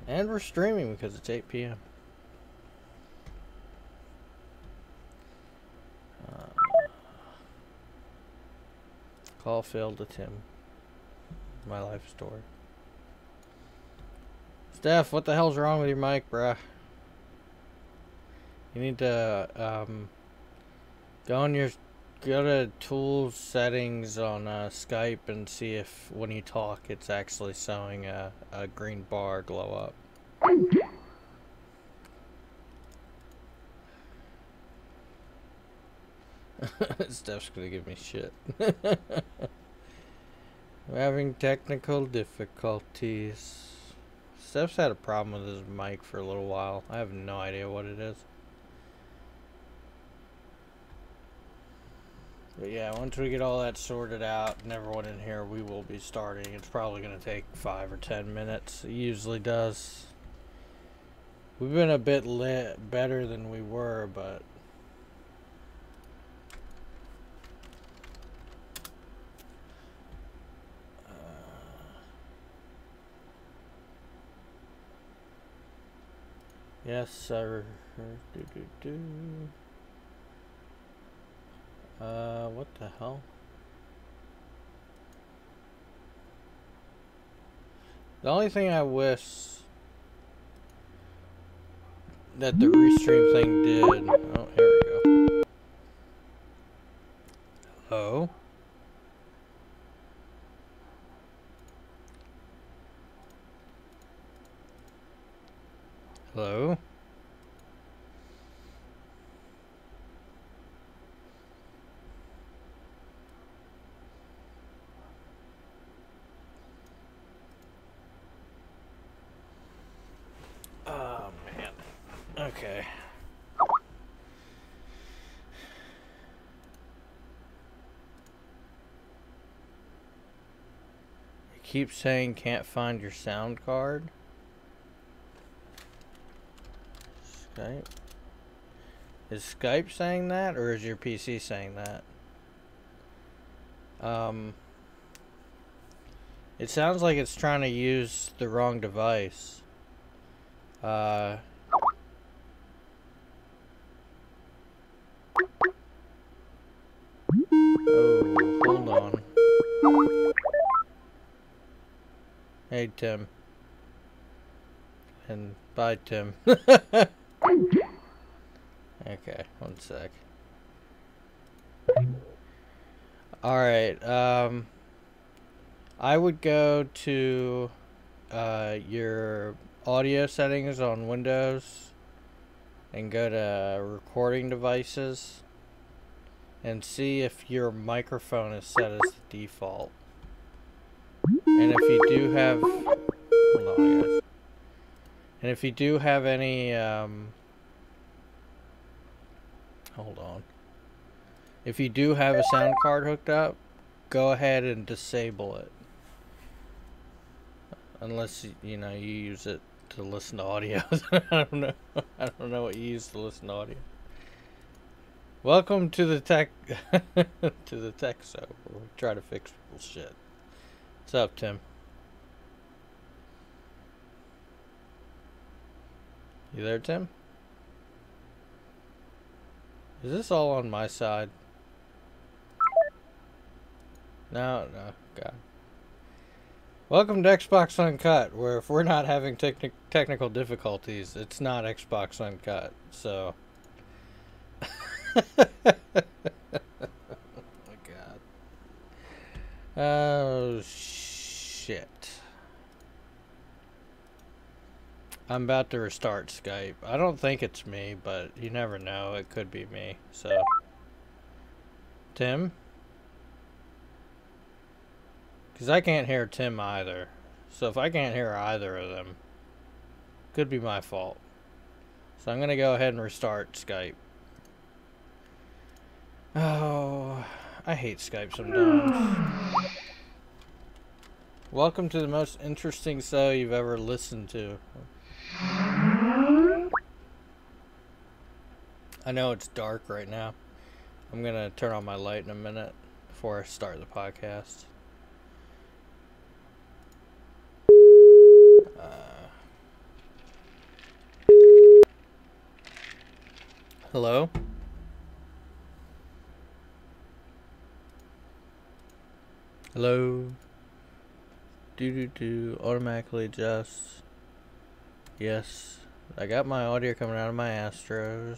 And we're streaming because it's 8 p.m. Call failed to Tim. My life story. Steph, what the hell's wrong with your mic, bruh? You need to go to tools settings on Skype and see if when you talk it's actually showing a green bar glow up. Steph's gonna give me shit. I'm having technical difficulties. Steph's had a problem with his mic for a little while. I have no idea what it is. But yeah, once we get all that sorted out and everyone in here, we will be starting. It's probably going to take 5 or 10 minutes. It usually does. We've been a bit better than we were, but... yes, sir. What the hell? The only thing I wish that the restream thing did... Oh, here we go. Hello? Hello? Oh, man. Okay. It keeps saying can't find your sound card. Skype? Is Skype saying that, or is your PC saying that? It sounds like it's trying to use the wrong device. Oh, hold on. Hey, Tim. And bye, Tim. Okay, one sec. Alright, I would go to your audio settings on Windows and go to recording devices and see if your microphone is set as the default. And if you do have... Hold on, guys. And if you do have any... Hold on. If you do have a sound card hooked up, go ahead and disable it. Unless, you know, you use it to listen to audio. I don't know. I don't know what you use to listen to audio. Welcome to the tech to the tech show where we try to fix people's shit. What's up, Tim? You there, Tim? Is this all on my side? No, God. Welcome to Xbox Uncut, where if we're not having technical difficulties, it's not Xbox Uncut, so... Oh my God. Oh, shit. I'm about to restart Skype. I don't think it's me, but you never know. It could be me, so... Tim? Because I can't hear Tim either. So if I can't hear either of them, could be my fault. So I'm going to go ahead and restart Skype. Oh, I hate Skype sometimes. Welcome to the most interesting show you've ever listened to. I know it's dark right now. I'm going to turn on my light in a minute before I start the podcast. Hello? Hello? Automatically adjust. Yes. I got my audio coming out of my Astros.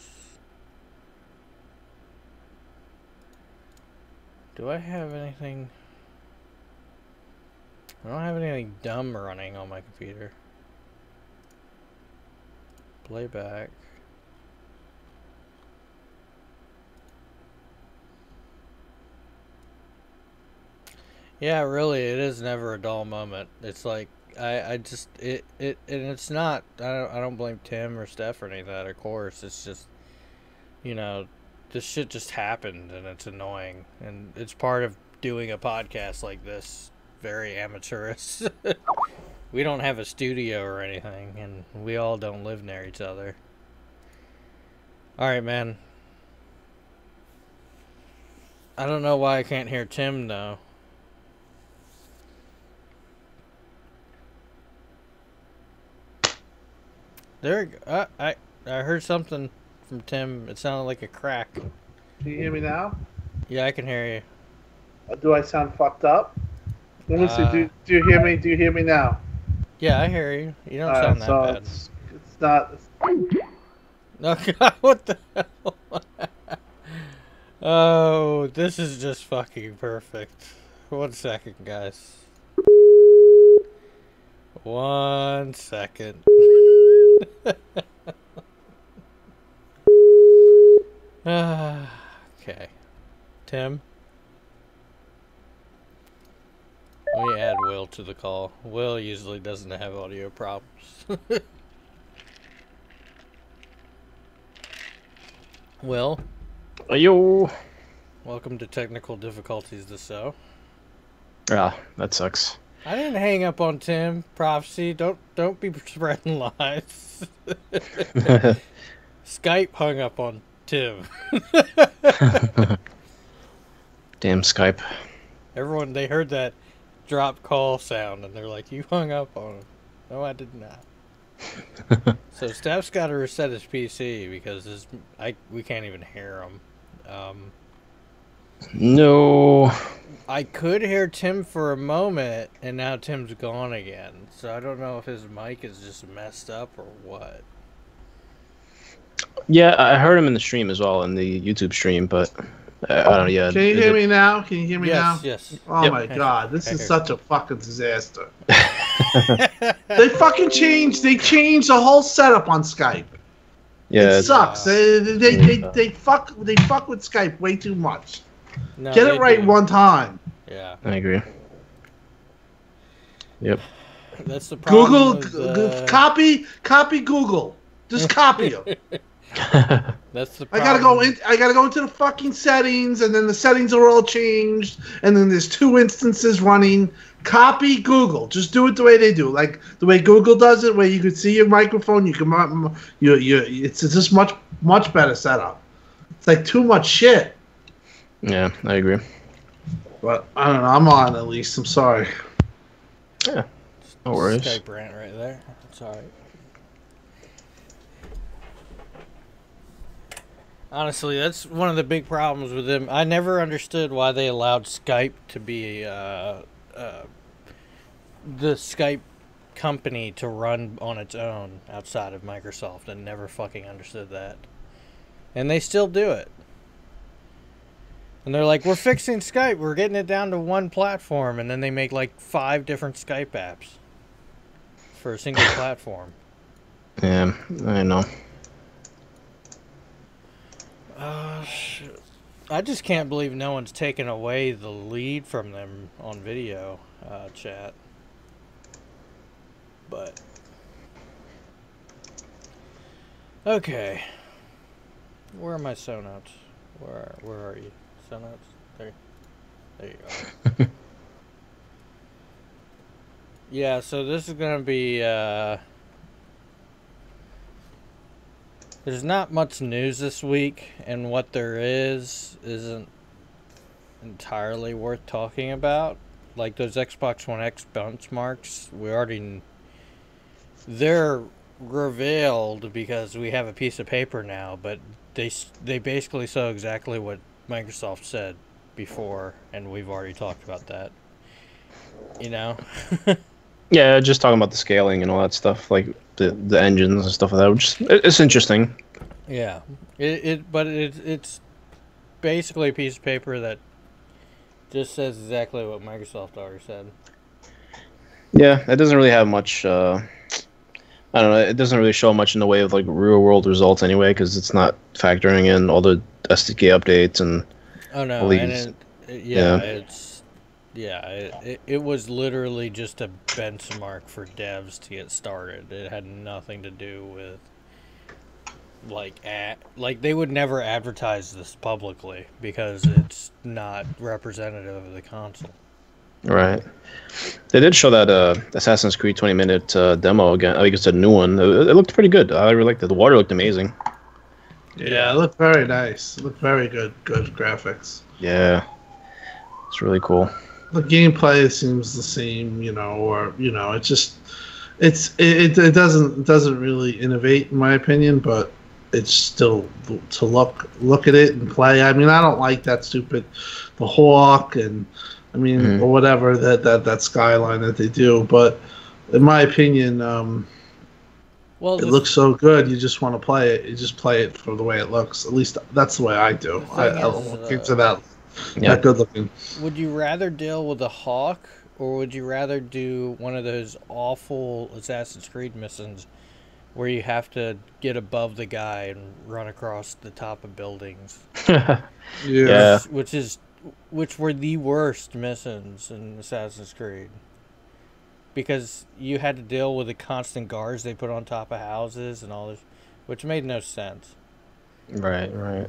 Do I have anything? I don't have anything dumb running on my computer. Playback. Yeah, really, it is never a dull moment. It's like I just and it's not. I don't blame Tim or Steph or any of that. Of course, it's just, you know, this shit just happened and it's annoying, and it's part of doing a podcast like this. Very amateurish. We don't have a studio or anything, and we all don't live near each other. All right, man. I don't know why I can't hear Tim though. There, I heard something from Tim. It sounded like a crack. Can you hear me now? Yeah, I can hear you. Do I sound fucked up? Let me see. Do you hear me? Do you hear me now? Yeah, I hear you. You don't sound that bad. It's not. No, God, what the hell? Oh, this is just fucking perfect. 1 second, guys. 1 second. Okay. Tim? Let me add Will to the call. Will usually doesn't have audio problems. Will? Yo. Welcome to Technical Difficulties the Show. Ah, that sucks. I didn't hang up on Tim. Prophecy. Don't be spreading lies. Skype hung up on Tim. Damn Skype. Everyone, they heard that drop call sound and they're like, you hung up on him. No, I did not. So Steph's got to reset his PC because we can't even hear him. No. I could hear Tim for a moment, and now Tim's gone again. So I don't know if his mic is just messed up or what. Yeah, I heard him in the stream as well, in the YouTube stream, but I don't know. Yeah. Can you hear me now? Can you hear me now? Yes. Oh Yep. my God, this is such a fucking disaster. They fucking changed. They changed the whole setup on Skype. Yeah. It sucks. They fuck with Skype way too much. No, Get it right one time. Yeah. I agree. Yep. That's the problem. Google, copy Google. Just copy them. That's the I problem. gotta go into the fucking settings, and then the settings are all changed, and then there's 2 instances running. Copy Google. Just do it the way they do, like the way Google does it, where you can see your microphone. You can it's just much better setup. It's like too much shit. Yeah, I agree. But I don't know. I'm on at least. I'm sorry. Yeah. No worries. Skype rant right there. It's alright. Honestly, that's one of the big problems with them. I never understood why they allowed Skype to be the Skype company to run on its own outside of Microsoft. I never fucking understood that. And they still do it. And they're like, we're fixing Skype. We're getting it down to one platform. And then they make like 5 different Skype apps for a single platform. Yeah, I know. Shit. I just can't believe no one's taken away the lead from them on video chat. But okay, where are my show notes? Where are you? Show notes? There you go. Yeah, so this is gonna be there's not much news this week, and what there isn't entirely worth talking about. Like those Xbox One X benchmarks, they're revealed because we have a piece of paper now, but they basically saw exactly what Microsoft said before, and we've already talked about that. You know? Yeah, just talking about the scaling and all that stuff, like the engines and stuff like that. Which it's interesting. Yeah. It's basically a piece of paper that just says exactly what Microsoft already said. Yeah, it doesn't really have much. I don't know. It doesn't really show much in the way of like real world results anyway, because it's not factoring in all the SDK updates and Oh no, all these. it was literally just a benchmark for devs to get started. It had nothing to do with like they would never advertise this publicly because it's not representative of the console. Right. They did show that Assassin's Creed 20-minute demo again. I think it's a new one. It looked pretty good. I really liked it. The water looked amazing. Yeah, it looked very nice. It looked very good. Good graphics. Yeah. It's really cool. The gameplay seems the same, it just it doesn't really innovate in my opinion, but it's still to look at it and play. I mean, I don't like that stupid the hawk and or whatever that skyline that they do, but in my opinion, it looks so good. You just want to play it. You just play it for the way it looks. At least that's the way I do. I look into that. Yeah. That good looking. Would you rather deal with a hawk, or would you rather do one of those awful Assassin's Creed missions where you have to get above the guy and run across the top of buildings? Yeah. Which were the worst missions in Assassin's Creed. Because you had to deal with the constant guards they put on top of houses and all this, which made no sense. Right.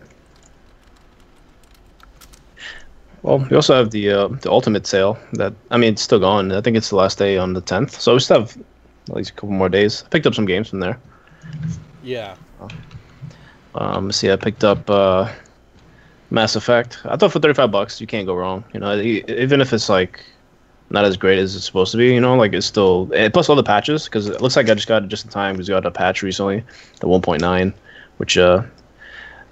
Well, we also have the Ultimate sale. It's still going. I think it's the last day on the 10th. So we still have at least a couple more days. I picked up some games from there. Yeah. I picked up Mass Effect. I thought for $35 you can't go wrong. Even if it's like not as great as it's supposed to be. Like it's still plus all the patches because it looks like I just got it just in time because we got a patch recently, the 1.9, which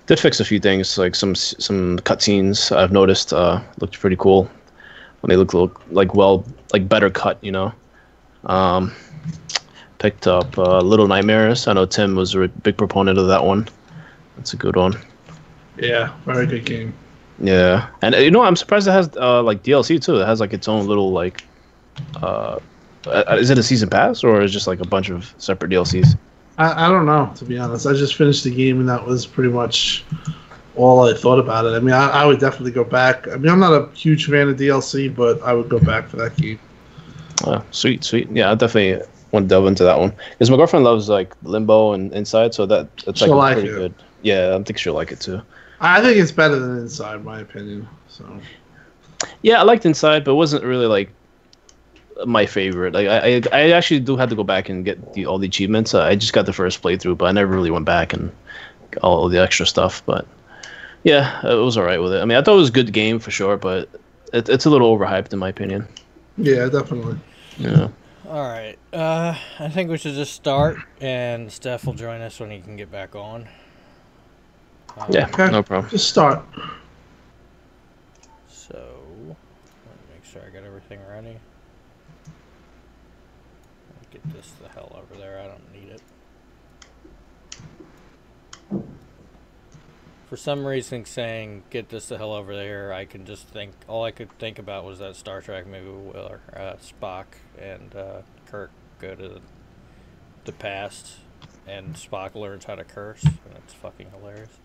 did fix a few things like some cutscenes I've noticed looked pretty cool. They look like better cut. Picked up Little Nightmares. I know Tim was a big proponent of that one. That's a good one. Yeah, very good game. Yeah, and I'm surprised it has like DLC too. It has like its own little like, is it a season pass or is it just like a bunch of separate DLCs? I don't know, to be honest. I just finished the game and that was pretty much all I thought about it. I mean, I would definitely go back. I mean, I'm not a huge fan of DLC, but I would go back for that game. Oh, sweet. Yeah, I definitely want to delve into that one because my girlfriend loves like Limbo and Inside, so that's like pretty good. Yeah, I think she'll like it too. I think it's better than Inside, in my opinion. So. Yeah, I liked Inside, but it wasn't really like my favorite. Like I actually do have to go back and get all the achievements. I just got the first playthrough, but I never really went back and all the extra stuff. But yeah, it was alright with it. I mean, I thought it was a good game for sure, but it's a little overhyped in my opinion. Yeah, definitely. Yeah. All right. I think we should just start, and Steph will join us when he can get back on. Yeah, okay. No problem. Just start. So, let me make sure I got everything ready. Get this the hell over there. I don't need it. For some reason, saying "get this the hell over there," I can just think. All I could think about was that Star Trek movie where Spock and Kirk go to the past, and Spock learns how to curse, and it's fucking hilarious.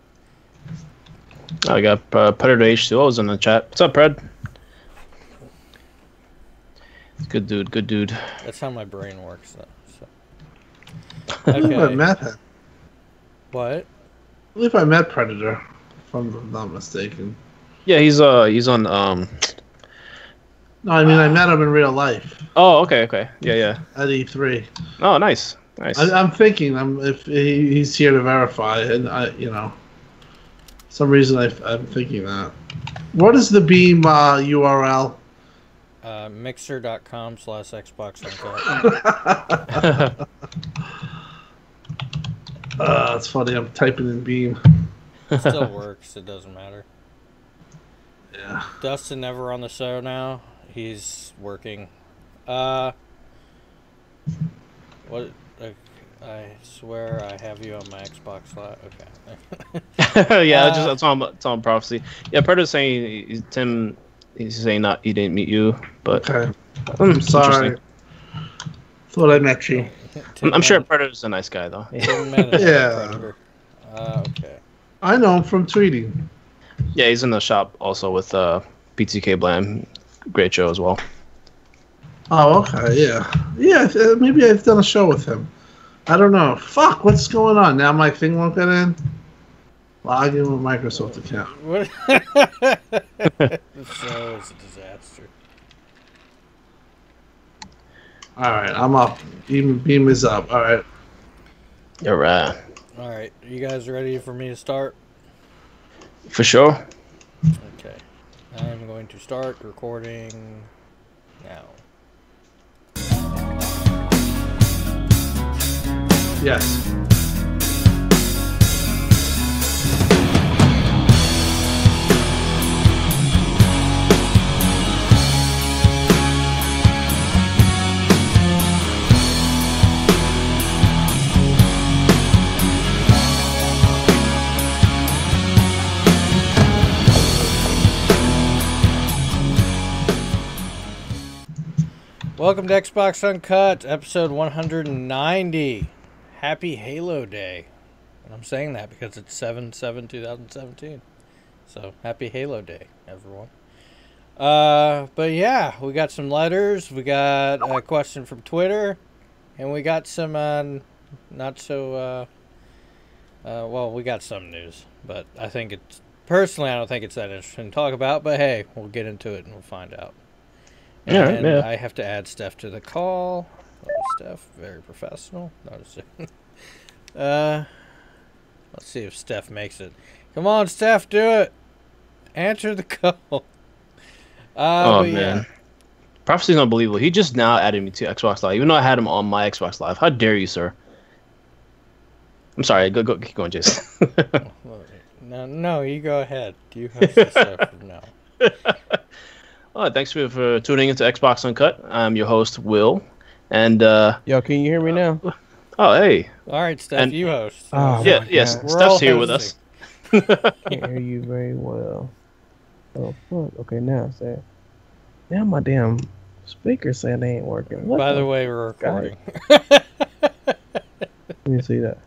I got Predator H2O's in the chat. What's up, Pred? Good dude. That's how my brain works, though. So. Okay. I met him. What? I believe I met Predator, if I'm not mistaken. Yeah, he's on. No, I mean I met him in real life. Oh, okay. Yeah. At E3. Oh, nice. I'm thinking if he's here to verify, and some reason I'm thinking that. What is the Beam URL? Mixer.com/Xbox Uncut. It's funny. I'm typing in Beam. It still works. It doesn't matter. Yeah. Dustin never on the show now. He's working. What? I swear I have you on my Xbox Live. Okay. Yeah, it's on prophecy. Yeah, Predator's saying Tim. He's saying he didn't meet you, but Okay. I'm sorry. Thought I met you. I'm sure Predator's a nice guy though. Yeah. Predator. Okay. I know him from tweeting. Yeah, he's in the shop also with PTK Blam. Great show as well. Oh, okay, yeah. Yeah, maybe I've done a show with him. I don't know. Fuck, what's going on? Now my thing won't get in? Log in with Microsoft account. What? The show is a disaster. Alright, I'm up. Beam is up. Alright. You're right. Alright, you guys ready for me to start? For sure. Okay. I'm going to start recording now. Yes. Welcome to Xbox Uncut, episode 190. Happy Halo Day. And I'm saying that because it's 7/7/2017. So, happy Halo Day, everyone. But yeah, we got some letters, we got a question from Twitter, and we got some not so well, we got some news, but I think it's personally I don't think it's that interesting to talk about, but hey, we'll get into it and we'll find out. And Yeah. I have to add Steph to the call. Hello, Steph, very professional. Notice it. Let's see if Steph makes it. Come on, Steph, do it. Answer the call. Oh man, yeah. Prophecy's unbelievable. He just now added me to Xbox Live, even though I had him on my Xbox Live. How dare you, sir? I'm sorry. Go, keep going, Jason. No, you go ahead. You host this episode now. Oh, thanks for tuning into Xbox Uncut. I'm your host, Will, and Yo, can you hear me now? oh hey, All right, Steph, you host. Oh, yeah, my yes, God. We're all Steph's here with us. hosting. Can't hear you very well. Oh fuck. Okay, now say. Now my damn speaker saying they ain't working. What By the way, we're God. recording. Let me see that.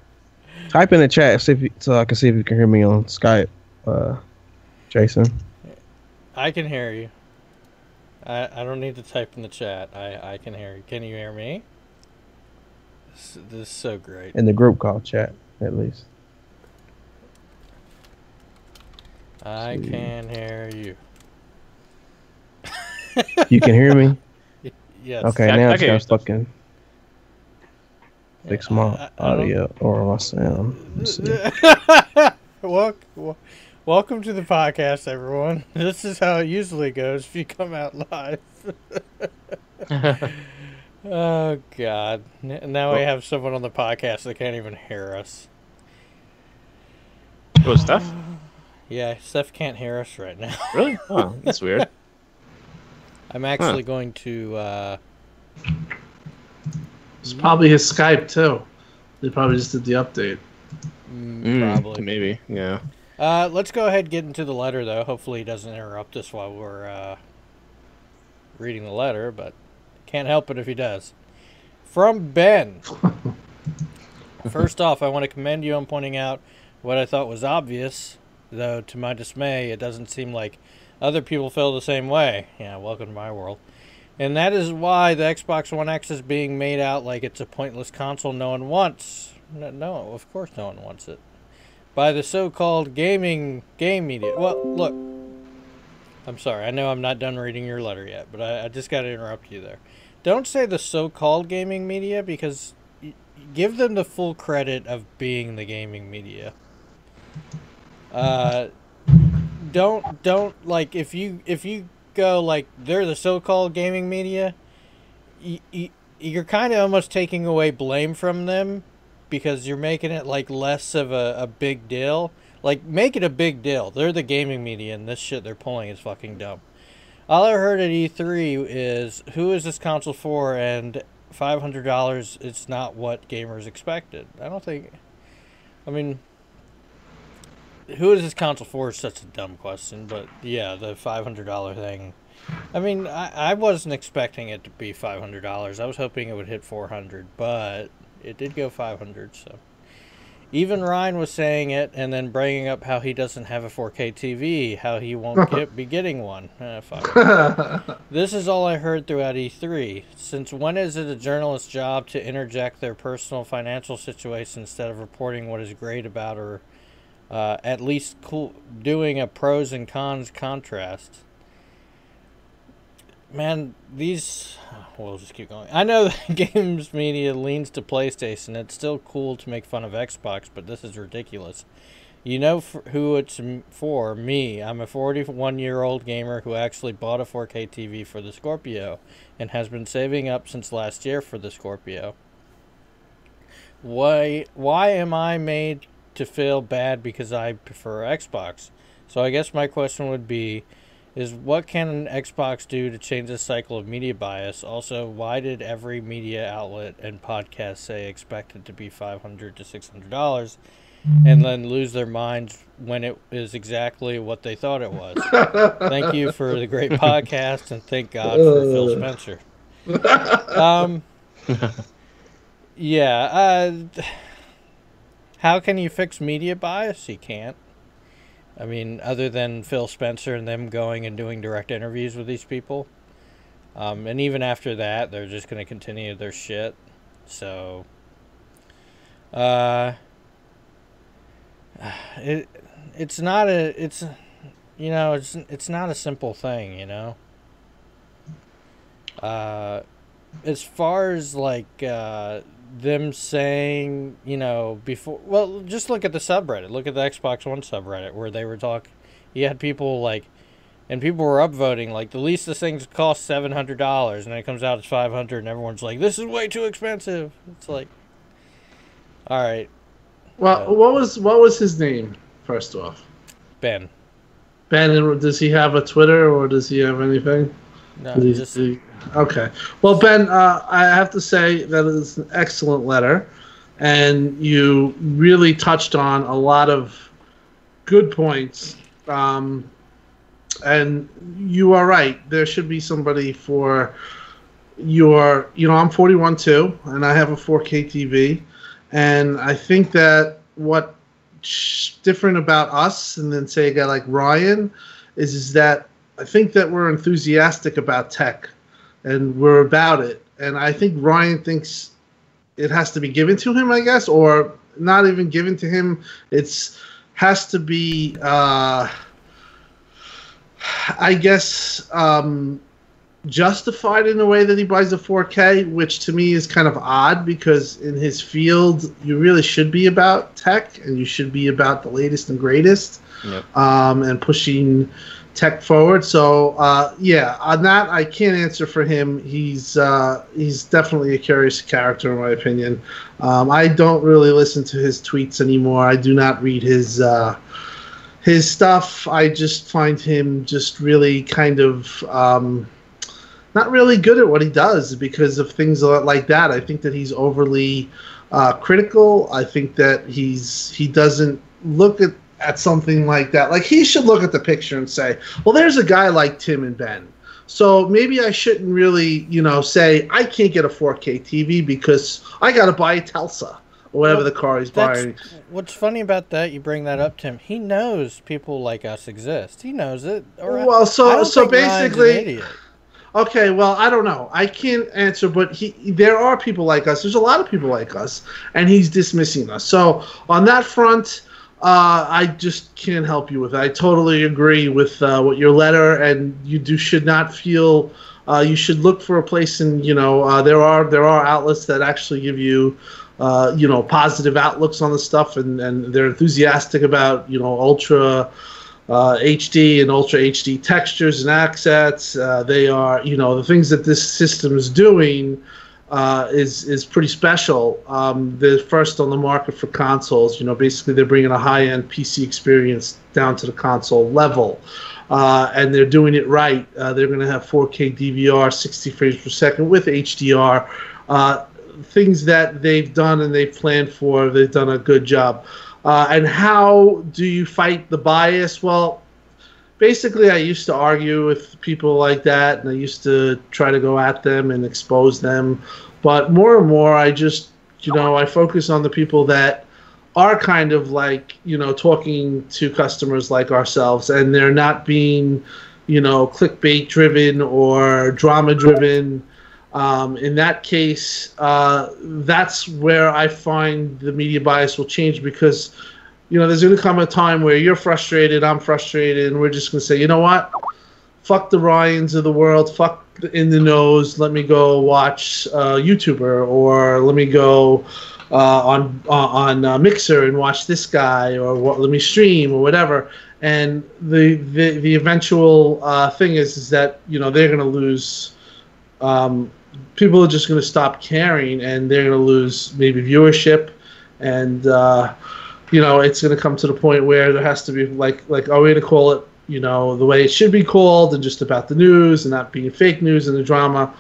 Type in the chat so I can see if you can hear me on Skype, Jason. I can hear you. I don't need to type in the chat. I can hear you. Can you hear me? This is so great. In the group call chat, at least. I can hear you. You can hear me? Yes. Okay, Yeah, now I it's can hear got stuff. fucking fix I my don't- audio or my sound. Let's see. Welcome to the podcast, everyone. This is how it usually goes if you come out live. Oh, God. Now we have someone on the podcast that can't even hear us. Oh, Steph? Yeah, Steph can't hear us right now. Really? Oh, that's weird. I'm actually going to, It's probably his Skype, too. They probably just did the update. probably. Maybe. Yeah. Let's go ahead and get into the letter, though. Hopefully he doesn't interrupt us while we're reading the letter, but can't help it if he does. From Ben. First off, I want to commend you on pointing out what I thought was obvious, though to my dismay, it doesn't seem like other people feel the same way. Yeah, welcome to my world. And that is why the Xbox One X is being made out like it's a pointless console no one wants. No, of course no one wants it. By the so-called game media. Well, look. I'm sorry. I know I'm not done reading your letter yet, but I just got to interrupt you there. Don't say the so-called gaming media because give them the full credit of being the gaming media. Don't like if you go like they're the so-called gaming media, you're kind of almost taking away blame from them because you're making it like less of a big deal. Like, make it a big deal. They're the gaming media, and this shit they're pulling is fucking dumb. All I heard at E3 is, who is this console for? And $500, it's not what gamers expected. I don't think... I mean, who is this console for is such a dumb question, but yeah, the $500 thing. I mean, I wasn't expecting it to be $500. I was hoping it would hit $400, but it did go $500, so... Even Ryan was saying it and then bringing up how he doesn't have a 4K TV, how he won't be getting one. Fuck. This is all I heard throughout E3. Since when is it a journalist's job to interject their personal financial situation instead of reporting what is great about, or at least doing a pros and cons contrast? Man, we'll just keep going. I know the games media leans to PlayStation. It's still cool to make fun of Xbox, but this is ridiculous. You know who it's for? Me. I'm a 41-year-old gamer who actually bought a 4K TV for the Scorpio and has been saving up since last year for the Scorpio. Why am I made to feel bad because I prefer Xbox? So I guess my question would be, what can an Xbox do to change this cycle of media bias? Also, why did every media outlet and podcast say expect it to be $500 to $600 and then lose their minds when it is exactly what they thought it was? Thank you for the great podcast, and thank God for Phil Spencer. How can you fix media bias? You can't. I mean, other than Phil Spencer and them going and doing direct interviews with these people. And even after that, they're just going to continue their shit. So, it's not a simple thing, you know. As far as like them saying, you know, before, well, just look at the subreddit. Look at the Xbox One subreddit where they were talking. You had people like, and people were upvoting like, the least this thing costs $700, and then it comes out as $500, and everyone's like, this is way too expensive. It's like, all right. Well, what was his name first off? Ben. Ben, and does he have a Twitter or does he have anything? No, okay. Well, Ben, I have to say that it is an excellent letter, and you really touched on a lot of good points. And you are right. There should be somebody for your, you know, I'm 41 too, and I have a 4K TV, and I think that what's different about us and then say a guy like Ryan is that I think that we're enthusiastic about tech, and we're about it. And I think Ryan thinks it has to be given to him, I guess, or not even given to him. Has to be, I guess, justified in a way that he buys a 4K, which to me is kind of odd because in his field, you really should be about tech and you should be about the latest and greatest, and pushing tech forward. So yeah, on that I can't answer for him. He's definitely a curious character in my opinion. I don't really listen to his tweets anymore. I do not read his stuff. I just find him just really kind of not really good at what he does because of things like that. I think that he's overly critical. I think that he doesn't look at something like that. Like, he should look at the picture and say, well, there's a guy like Tim and Ben. So maybe I shouldn't really, you know, say I can't get a 4K TV because I got to buy a Telsa or whatever the car he's buying. What's funny about that, you bring that up, Tim, he knows people like us exist. He knows it. Well, so basically, okay, well, I don't know. I can't answer, but there are people like us. There's a lot of people like us, and he's dismissing us. So on that front, I just can't help you with it. I totally agree with what your letter, and you should not feel. You should look for a place, and you know there are outlets that actually give you, you know, positive outlooks on the stuff, and they're enthusiastic about, you know, ultra HD and ultra HD textures and assets. They are, you know, the things that this system is doing. is pretty special. They're first on the market for consoles. Basically they're bringing a high-end PC experience down to the console level, and they're doing it right. They're going to have 4K DVR, 60 frames per second with HDR. Things that they've done and they've planned for. They've done a good job. And how do you fight the bias? Well, basically, I used to argue with people like that, and I used to try to go at them and expose them. But more and more, I just, I focus on the people that are kind of like, talking to customers like ourselves, and they're not being, clickbait driven or drama driven. In that case, that's where I find the media bias will change, because there's going to come a time where you're frustrated, I'm frustrated, and we're just going to say, you know what? Fuck the Ryans of the world, fuck the In the Nose, let me go watch a YouTuber, or let me go on Mixer and watch this guy, or let me stream, or whatever. And the eventual thing is that, they're going to lose. People are just going to stop caring, and they're going to lose maybe viewership, and it's going to come to the point where there has to be like are we going to call it the way it should be called, and just about the news and not being fake news and the drama.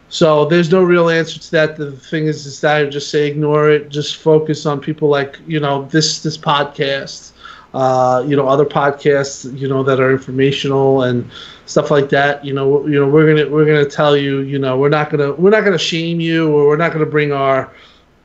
So there's no real answer to that. The thing is that I would just say ignore it. Just focus on people like this podcast, other podcasts that are informational and stuff like that. We're gonna tell you. We're not gonna shame you, or we're not gonna bring our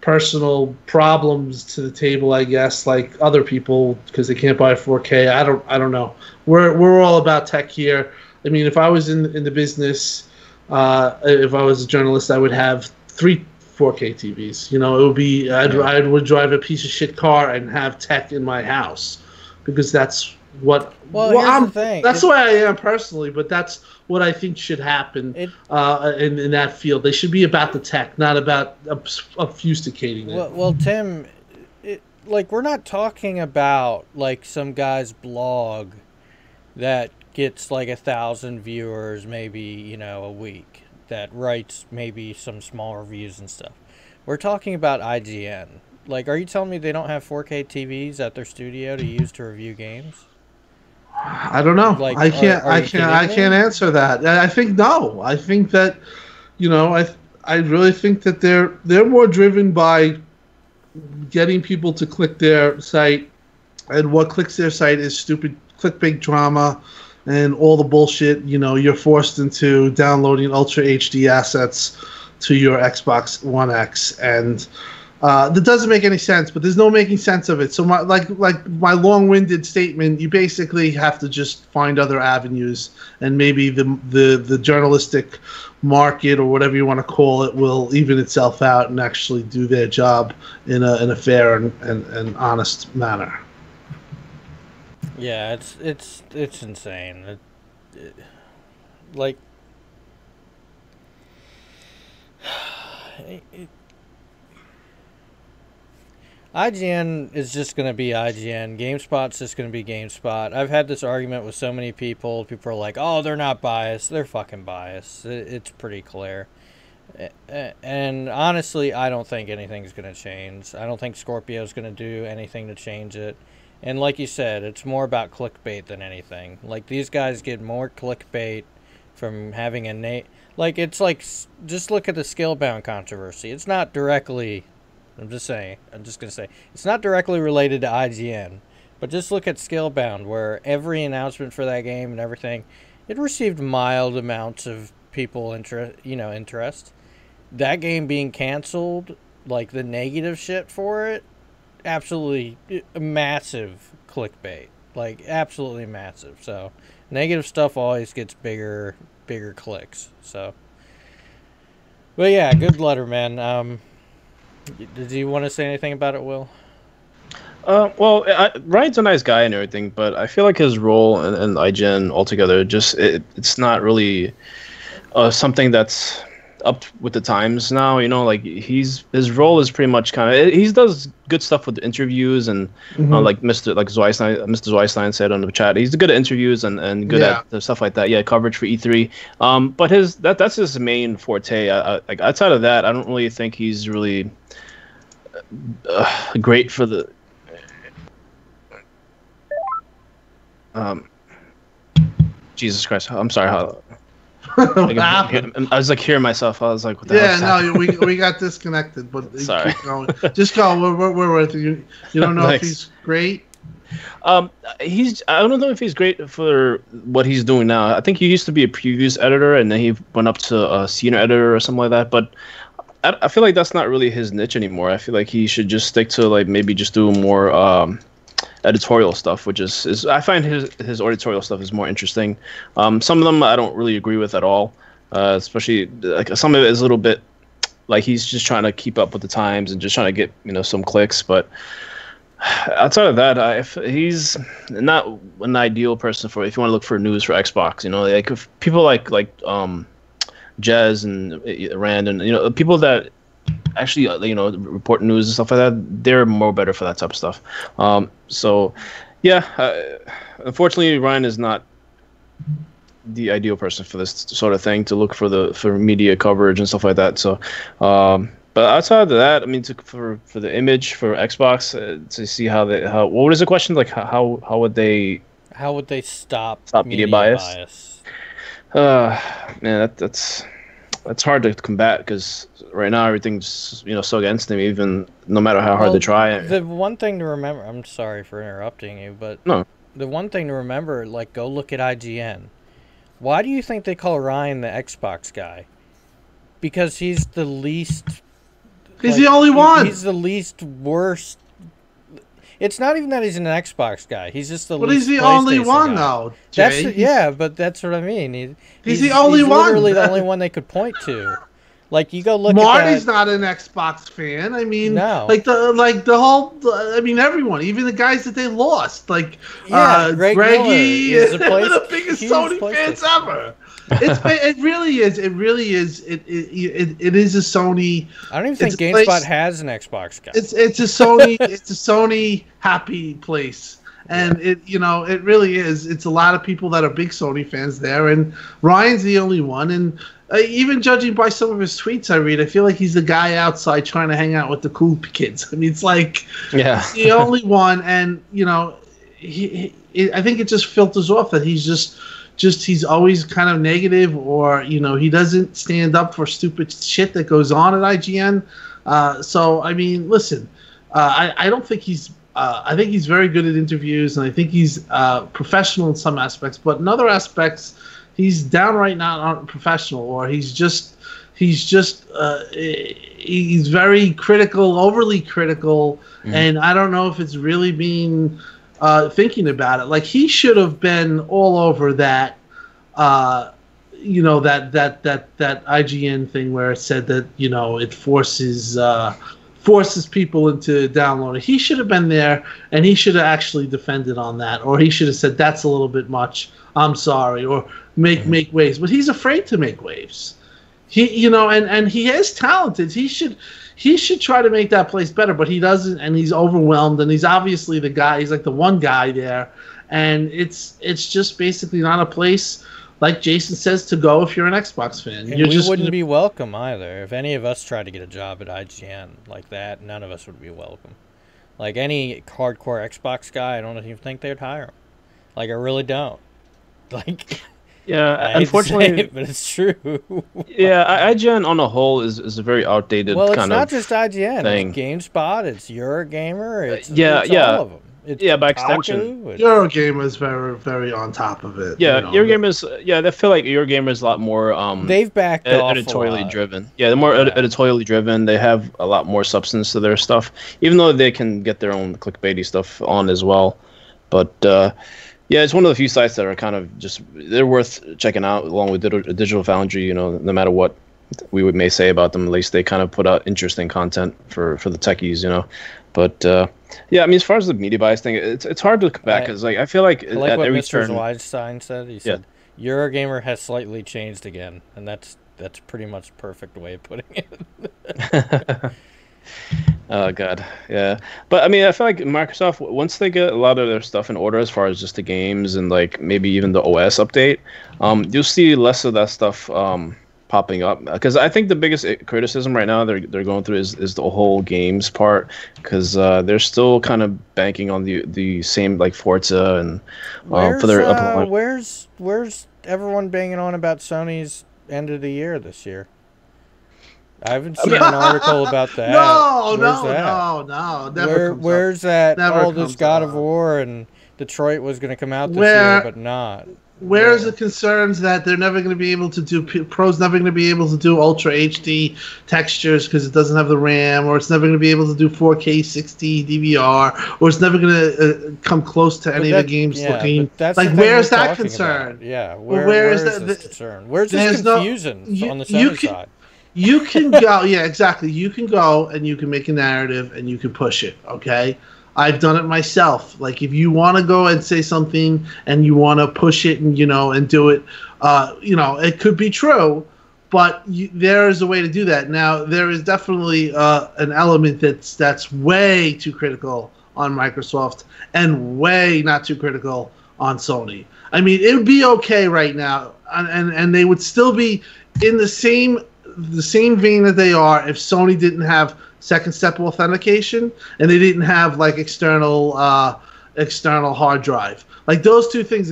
personal problems to the table, I guess, like other people, because they can't buy 4K. I don't know. We're all about tech here. I mean, if I was in the business, if I was a journalist, I would have 3 4K TVs. It would be I would drive a piece of shit car and have tech in my house, because that's what. Well, here's the thing. That's the way I am personally, but that's what I think should happen in that field. They should be about the tech, not about obfuscating it. Well, Tim, we're not talking about like some guy's blog that gets like 1,000 viewers maybe a week, that writes maybe some small reviews and stuff. We're talking about IGN. Like, are you telling me they don't have 4K TVs at their studio to use to review games? I don't know. Like, I can't answer that. I think no. I think that I really think that they're more driven by getting people to click their site, and what clicks their site is stupid clickbait drama and all the bullshit. You're forced into downloading Ultra HD assets to your Xbox One X, and that doesn't make any sense, but there's no making sense of it. So my my long-winded statement, you basically have to just find other avenues, and maybe the journalistic market, or whatever you want to call it, will even itself out and actually do their job in a fair and honest manner. Yeah, it's insane. IGN is just going to be IGN. GameSpot's just going to be GameSpot. I've had this argument with so many people. People are like, oh, they're not biased. They're fucking biased. It's pretty clear. And honestly, I don't think anything's going to change. I don't think Scorpio's going to do anything to change it. And like you said, it's more about clickbait than anything. Like, these guys get more clickbait from having a it's like, just look at the Scalebound controversy. It's not directly... I'm just going to say, it's not directly related to IGN, but just look at Scalebound, where every announcement for that game and everything, it received mild amounts of people interest. That game being canceled, like the negative shit for it, absolutely massive clickbait, like absolutely massive. So negative stuff always gets bigger clicks. So, but yeah, good letter, man. Did you want to say anything about it, Will? Ryan's a nice guy and everything, but I feel like his role in IGN altogether, it's not really something that's up with the times now. You know, like his role is pretty much kind of he does good stuff with the interviews and like Mr. Zweistein said on the chat, he's good at interviews and good at the stuff like that. Yeah, coverage for E3. But that's his main forte. Like outside of that, I don't really think he's really great for the. Jesus Christ! I'm sorry. I was like hearing myself. I was like, what the hell? Yeah, no, we got disconnected. But sorry. Keep going. Just go. We're with you. You don't know if he's great. I don't know if he's great for what he's doing now. I think he used to be a previews editor, and then he went up to a senior editor or something like that. But I feel like that's not really his niche anymore. I feel like he should just stick to like maybe just do more editorial stuff, which is I find his editorial stuff is more interesting. Some of them I don't really agree with at all, especially like some of it is a little bit like he's just trying to keep up with the times and just trying to get some clicks. But outside of that, he's not an ideal person for if you want to look for news for Xbox. Like if people like Jez and Rand and people that actually report news and stuff like that, they're more better for that type of stuff. So yeah, unfortunately Ryan is not the ideal person for this sort of thing, to look for media coverage and stuff like that. So but outside of that, I mean, for the image for Xbox, to see how what was the question, like how would they stop media bias? Man, that's hard to combat, because right now everything's so against them, even no matter how hard they try. The one thing to remember, I'm sorry for interrupting you, but no. The one thing to remember, like, go look at IGN. Why do you think they call Ryan the Xbox guy? Because he's the least. He's the only one. He's the least worst. It's not even that he's an Xbox guy. He's just the. But least he's the only one, guy. though. Jay. But that's what I mean. He's the only one. Literally the only one they could point to. Like, you go look Marty's at that. not an Xbox fan. I mean, no. like the whole. I mean, everyone, even the guys that they lost, like Greggy, is the biggest Sony fans ever. It really is. It really is. It is a Sony. I don't even think GameSpot has an Xbox guy. It's a Sony. It's a Sony happy place, and it really is. It's a lot of people that are big Sony fans there, and Ryan's the only one. And even judging by some of his tweets I read, I feel like he's the guy outside trying to hang out with the cool kids. I mean, it's like he's the only one, and I think it just filters off that he's just he's always kind of negative, or he doesn't stand up for stupid shit that goes on at IGN. So I mean, listen, I don't think he's. I think he's very good at interviews, and I think he's professional in some aspects, but in other aspects, he's downright not professional, or he's very critical, overly critical, and I don't know if it's really being. Thinking about it, like he should have been all over that, that IGN thing where it said that it forces people into downloading. He should have been there, and he should have actually defended on that, or he should have said that's a little bit much. I'm sorry, or make waves. But he's afraid to make waves. He and he is talented. He should try to make that place better, but he doesn't, and he's overwhelmed, and he's obviously the guy. He's like the one guy there, and it's just basically not a place, like Jason says, to go if you're an Xbox fan. And we wouldn't be welcome either. If any of us tried to get a job at IGN like that, none of us would be welcome. Like any hardcore Xbox guy, I don't even think they'd hire him. Like, I really don't. Like. Yeah, unfortunately, but it's true. Yeah, IGN on a whole is a very outdated kind of thing. Well, it's not just IGN. It's GameSpot. It's Eurogamer. It's all of them. It's by extension. Eurogamer is very, very on top of it. Yeah, Eurogamer is. Yeah, they feel like Eurogamer is a lot more. They've backed off editorially driven. Yeah, they're more editorially driven. They have a lot more substance to their stuff, even though they can get their own clickbaity stuff on as well. But yeah, it's one of the few sites that are kind of they're worth checking out, along with Digital Foundry. No matter what we may say about them, at least they kind of put out interesting content for the techies. But yeah, I mean, as far as the media bias thing, it's hard to come back, because I feel like what Mr. Zweistein said. He said Eurogamer has slightly changed again, and that's that's pretty much the perfect way of putting it. Oh God, yeah. But I mean, I feel like Microsoft, once they get a lot of their stuff in order, as far as just the games and like maybe even the OS update, you'll see less of that stuff popping up. Because I think the biggest criticism right now they're going through is the whole games part, because they're still kind of banking on the same like Forza and for their upcoming. Where's everyone banging on about Sony's end of the year this year? I haven't seen an article about that. No, Where's that? no. Never comes Where's up. that? Never All this comes God up. of War and Detroit was going to come out this year, but not. Where's the concerns that they're never going to be able to do, Pro's never going to be able to do Ultra HD textures because it doesn't have the RAM, or it's never going to be able to do 4K 60 DVR, or it's never going to come close to any of the games looking. Like, where's that concern? About. Yeah, where is that concern? Where's this confusion on the Sony side? You can go, yeah, exactly. You can go and you can make a narrative and you can push it, okay? I've done it myself. Like, if you want to go and say something and you want to push it and, and do it, it could be true, but there is a way to do that. Now, there is definitely an element that's way too critical on Microsoft and way not too critical on Sony. I mean, it would be okay right now, and they would still be in the same vein that they are if Sony didn't have second step authentication and they didn't have like external hard drive. Like those two things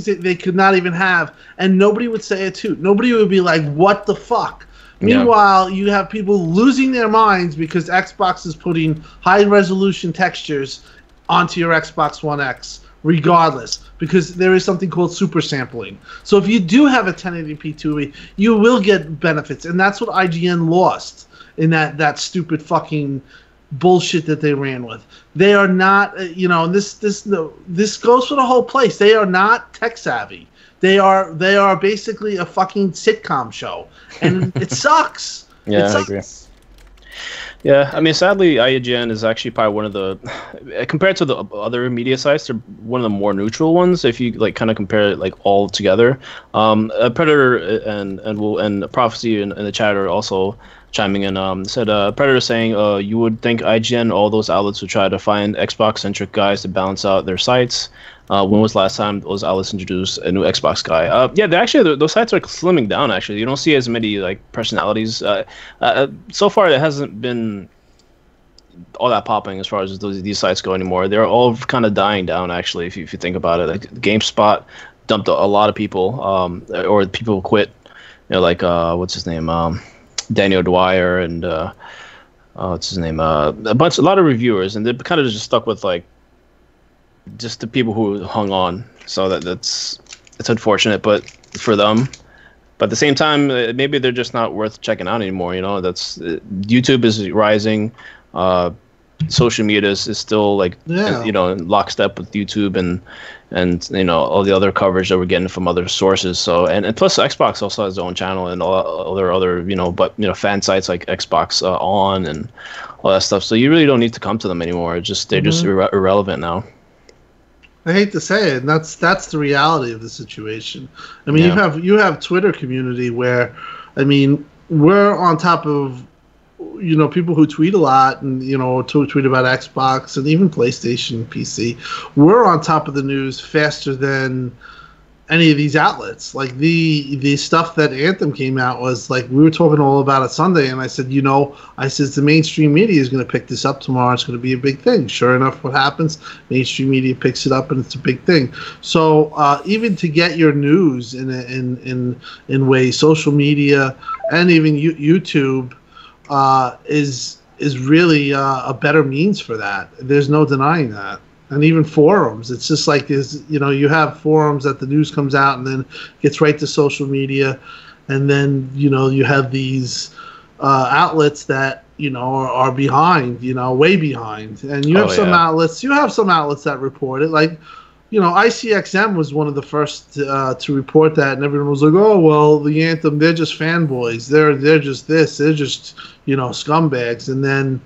they could not even have, and nobody would say it too. Nobody would be like, what the fuck? Meanwhile, you have people losing their minds because Xbox is putting high resolution textures onto your Xbox One X regardless, because there is something called super sampling. So if you do have a 1080p 2E, you will get benefits, and that's what IGN lost in that stupid fucking bullshit that they ran with. They are not, this goes for the whole place. They are not tech savvy. They are basically a fucking sitcom show, and it sucks. Yeah, it sucks. I agree. Yeah, I mean, sadly, IGN is actually probably one of the, compared to the other media sites, they're one of the more neutral ones. If you like kind of compare it like all together, Predator and Prophecy in the chat are also chiming in. Said Predator saying, you would think IGN, all those outlets would try to find Xbox-centric guys to balance out their sites. When was the last time those outlets introduced a new Xbox guy? Yeah, those sites are slimming down. Actually, you don't see as many like personalities. So far, it hasn't been all that popping as far as these sites go anymore. They're all kind of dying down. Actually, if you think about it, like GameSpot dumped a lot of people, or people quit. Like what's his name, Daniel Dwyer, and what's his name, a lot of reviewers, and they kind of just stuck with like just the people who hung on. So it's unfortunate, but for them. But at the same time, maybe they're just not worth checking out anymore. That's YouTube is rising. Social media is still like in lockstep with YouTube and all the other coverage that we're getting from other sources. So and plus Xbox also has its own channel and all other fan sites like Xbox On and all that stuff. So you really don't need to come to them anymore. They're just irrelevant now. I hate to say it, and that's the reality of the situation. I mean, you have Twitter community where, I mean, we're on top of, people who tweet a lot and, tweet about Xbox and even PlayStation, PC. We're on top of the news faster than any of these outlets. Like the stuff that Anthem came out was like, we were talking all about it Sunday, and I said, the mainstream media is going to pick this up tomorrow. It's going to be a big thing. Sure enough, what happens? Mainstream media picks it up, and it's a big thing. So even to get your news in ways, social media and even YouTube is really a better means for that. There's no denying that. And even forums, it's just like you have forums that the news comes out and then gets right to social media, and then you have these outlets that are behind, way behind, and you have some outlets. You have some outlets that report it, like ICXM was one of the first to report that, and everyone was like, "Oh well, the Anthem, they're just fanboys. They're just this. They're just scumbags." And then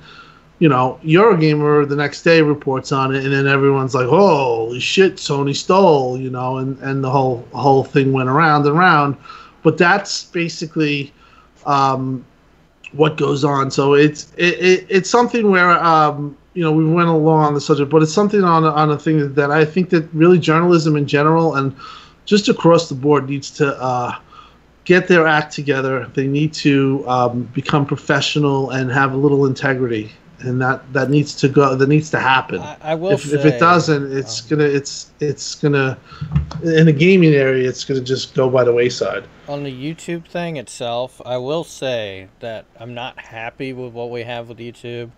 Eurogamer the next day reports on it, and then everyone's like, "Holy shit, Sony stole," and the whole thing went around and around. But that's basically what goes on. So it's something where we went along on the subject, but it's something on a thing that I think that really journalism in general and just across the board needs to get their act together. They need to become professional and have a little integrity, and that needs to go. That needs to happen. I will if say, if it doesn't, it's gonna in the gaming area, it's gonna just go by the wayside. On the YouTube thing itself, I will say that I'm not happy with what we have with YouTube,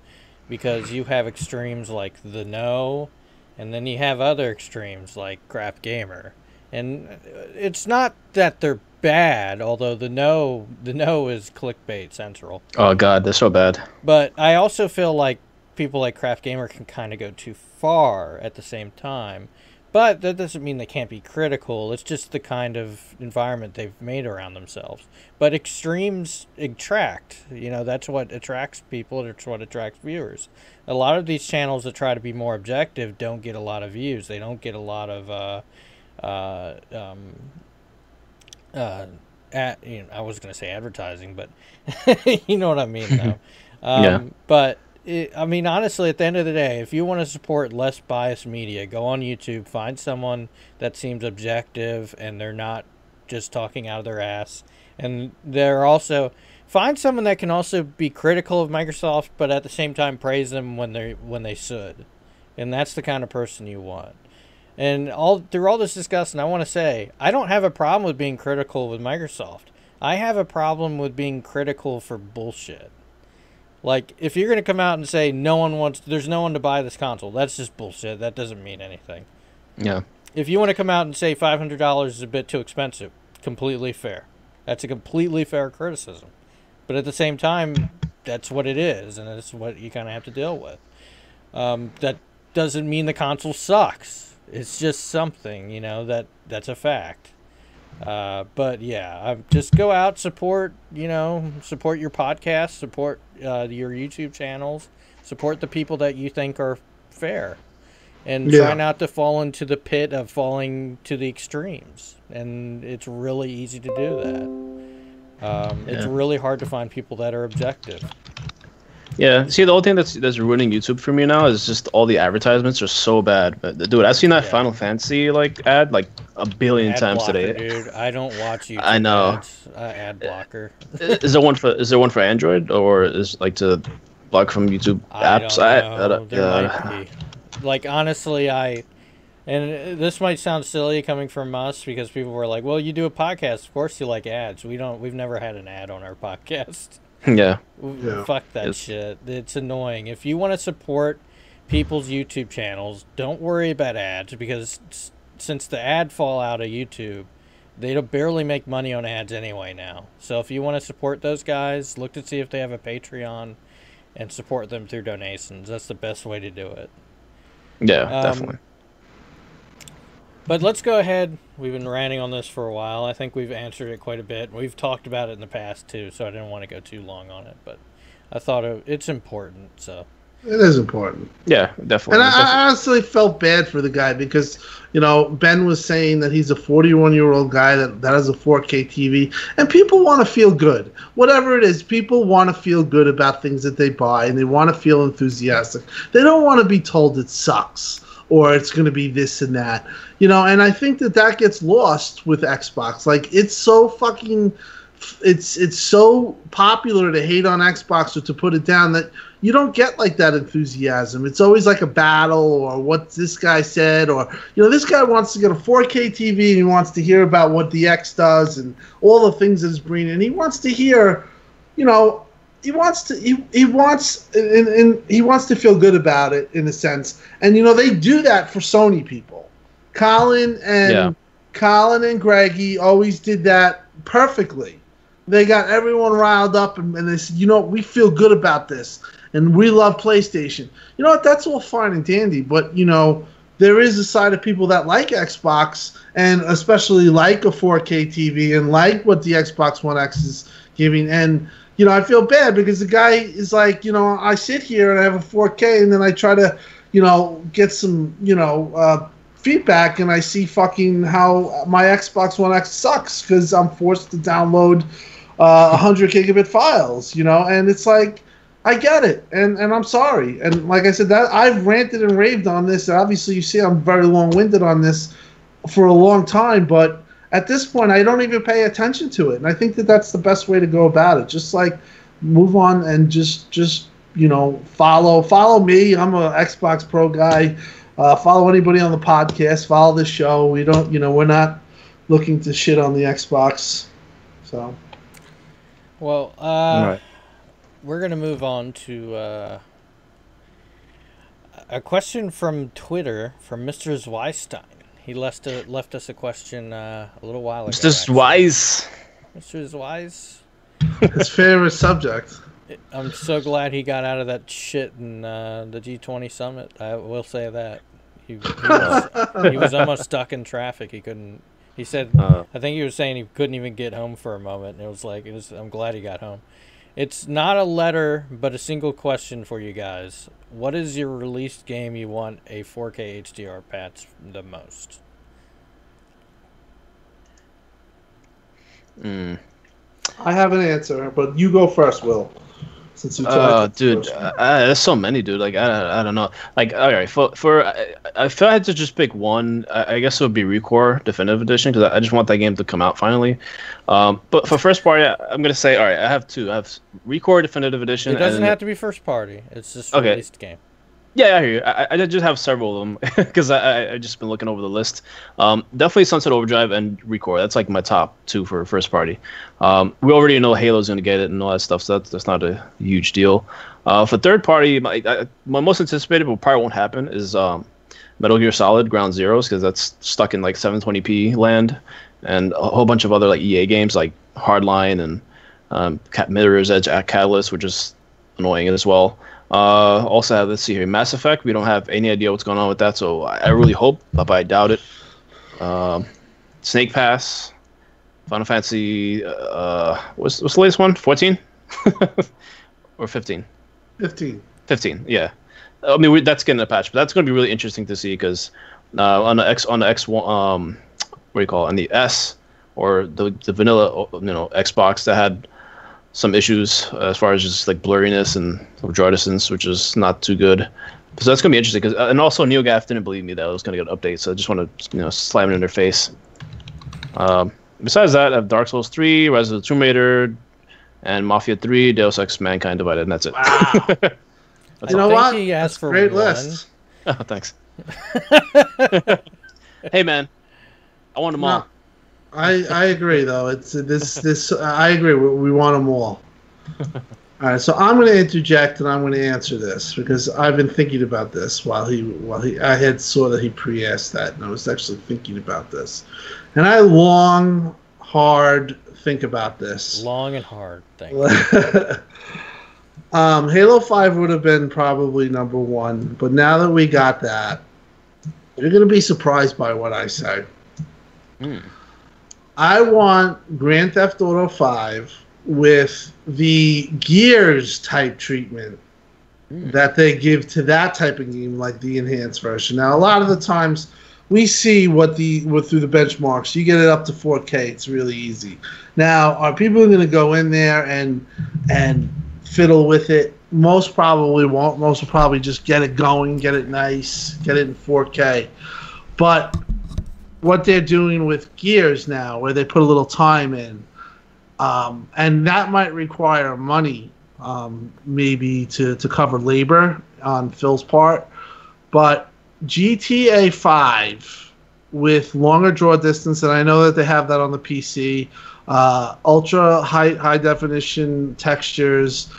because you have extremes like The Know, and then you have other extremes like Crap Gamer. And it's not that they're bad, although the no is clickbait central. Oh god, they're so bad. But I also feel like people like Craft Gamer can kind of go too far at the same time. But that doesn't mean they can't be critical. It's just the kind of environment they've made around themselves. But extremes attract. That's what attracts people. It's what attracts viewers. A lot of these channels that try to be more objective don't get a lot of views. They don't get a lot of I was going to say advertising, but you know what I mean, though. Yeah. But honestly, at the end of the day, if you want to support less biased media, go on YouTube, find someone that seems objective and they're not just talking out of their ass, and they're also find someone that can also be critical of Microsoft, but at the same time praise them when they should, and that's the kind of person you want. And through all this discussion, I want to say, I don't have a problem with being critical with Microsoft. I have a problem with being critical for bullshit. Like, if you're going to come out and say there's no one to buy this console, that's just bullshit. That doesn't mean anything. Yeah. If you want to come out and say $500 is a bit too expensive, completely fair. That's a completely fair criticism. But at the same time, that's what it is, and that's what you kind of have to deal with. That doesn't mean the console sucks. It's just something, that's a fact. But yeah, just go out, support your podcast, support your YouTube channels, support the people that you think are fair, and try not to fall into the pit of falling to the extremes. And it's really easy to do that. It's really hard to find people that are objective. Yeah, see, the whole thing that's ruining YouTube for me now is just all the advertisements are so bad. But dude, I've seen that Final Fantasy ad like a billion times blocker, today. Dude, I don't watch YouTube. I know. Ads, ad blocker. Is there one for Android, or is like to block from YouTube apps? I don't know. There might be. Like, honestly, and this might sound silly coming from us, because people were like, "Well, you do a podcast, of course you like ads." We've never had an ad on our podcast. Yeah. Fuck that shit. It's annoying. If you want to support people's YouTube channels, don't worry about ads, because since the ad fallout of YouTube, they barely make money on ads anyway now. So if you want to support those guys, look to see if they have a Patreon and support them through donations. That's the best way to do it. Yeah, definitely. But let's go ahead. We've been ranting on this for a while. I think we've answered it quite a bit. We've talked about it in the past, too, so I didn't want to go too long on it. But I thought it's important, so. It is important. Yeah, definitely. And I honestly felt bad for the guy, because, Ben was saying that he's a 41-year-old guy that has a 4K TV, and people want to feel good. Whatever it is, people want to feel good about things that they buy, and they want to feel enthusiastic. They don't want to be told it sucks, or it's going to be this and that. And I think that gets lost with Xbox. Like, it's so fucking... It's so popular to hate on Xbox or to put it down that you don't get like that enthusiasm. It's always like a battle, or what this guy said, or this guy wants to get a 4K TV and he wants to hear about what the X does and all the things that it's bringing, and he wants to hear, he wants to feel good about it in a sense. And they do that for Sony people. Colin and Greggy always did that perfectly. They got everyone riled up, and they said, we feel good about this, and we love PlayStation. You know what? That's all fine and dandy, but, there is a side of people that like Xbox, and especially like a 4K TV, and like what the Xbox One X is giving. And, I feel bad, because the guy is like, I sit here and I have a 4K, and then I try to, get some, feedback and I see fucking how my Xbox One X sucks because I'm forced to download 100 gigabit files, you know, and it's like, I get it, and I'm sorry. And like I said, that I've ranted and raved on this. Obviously, you see I'm very long-winded on this for a long time, but at this point, I don't even pay attention to it. And I think that that's the best way to go about it. Just like move on and just you know, follow me. I'm a Xbox Pro guy. Follow anybody on the podcast. Follow the show. We don't, you know, we're not looking to shit on the Xbox. So, well, Right. we're gonna move on to a question from Twitter from Mr. Zweistein. He left us a question a little while ago. Mr. Wise. Mr. Zweiss. his favorite subject. I'm so glad he got out of that shit in the G20 summit. I will say that he was almost stuck in traffic. He couldn't. He said, I think he was saying he couldn't even get home for a moment. And it was like, I'm glad he got home. It's not a letter, but a single question for you guys. What is your released game you want a 4K HDR patch the most? I have an answer, but you go first, Will. Since you Dude, there's so many, dude. Like I don't know. Like, all right, if I had to just pick one, I guess it would be Recore Definitive Edition because I just want that game to come out finally. But for first party, I'm gonna say, all right, I have two. I have Recore Definitive Edition. It doesn't have to be first party. It's just a released game. Yeah, I hear you. I just have several of them because I just been looking over the list. Definitely Sunset Overdrive and Recore. That's like my top two for first party. We already know Halo's going to get it and all that stuff, so that's not a huge deal. For third party, my most anticipated, but probably won't happen, is Metal Gear Solid Ground Zeroes because that's stuck in like 720p land, and a whole bunch of other like EA games like Hardline and Mirror's Edge Catalyst, which is annoying as well. Also have, let's see here, Mass Effect. We don't have any idea what's going on with that, so I really hope, but I doubt it. Snake Pass, Final Fantasy, what's the latest one? 14? Or 15? 15. 15, yeah. I mean, that's getting a patch, but that's going to be really interesting to see because on the X1, what do you call it, on the S or the vanilla, Xbox that had some issues as far as just like blurriness and draw distance, which is not too good. So that's gonna be interesting. And also NeoGAF didn't believe me that I was gonna get an update, so I just want to slam it in their face. Besides that, I have Dark Souls 3, Resident Evil Tomb Raider, and Mafia 3, Deus Ex: Mankind Divided, and that's it. Wow. You know what? He asked for great one. list. Oh, thanks. Hey man, I want them all. No. I agree though. It's this. I agree. We want them all. All right. So I'm going to interject and I'm going to answer this because I've been thinking about this while I had saw that he pre-asked that and I was actually thinking about this, and I hard think about this. Long and hard. Thank you. Halo 5 would have been probably number one, but now that we got that, you're going to be surprised by what I say. I want Grand Theft Auto 5 with the Gears type treatment that they give to that type of game, like the enhanced version. Now, a lot of the times we see what through the benchmarks, you get it up to 4K. It's really easy. Now, are people going to go in there and fiddle with it? Most probably won't. Most will probably just get it going, get it nice, get it in 4K. But what they're doing with Gears now, where they put a little time in, and that might require money, maybe to cover labor on Phil's part, but GTA 5 with longer draw distance, and I know that they have that on the PC, ultra high definition textures.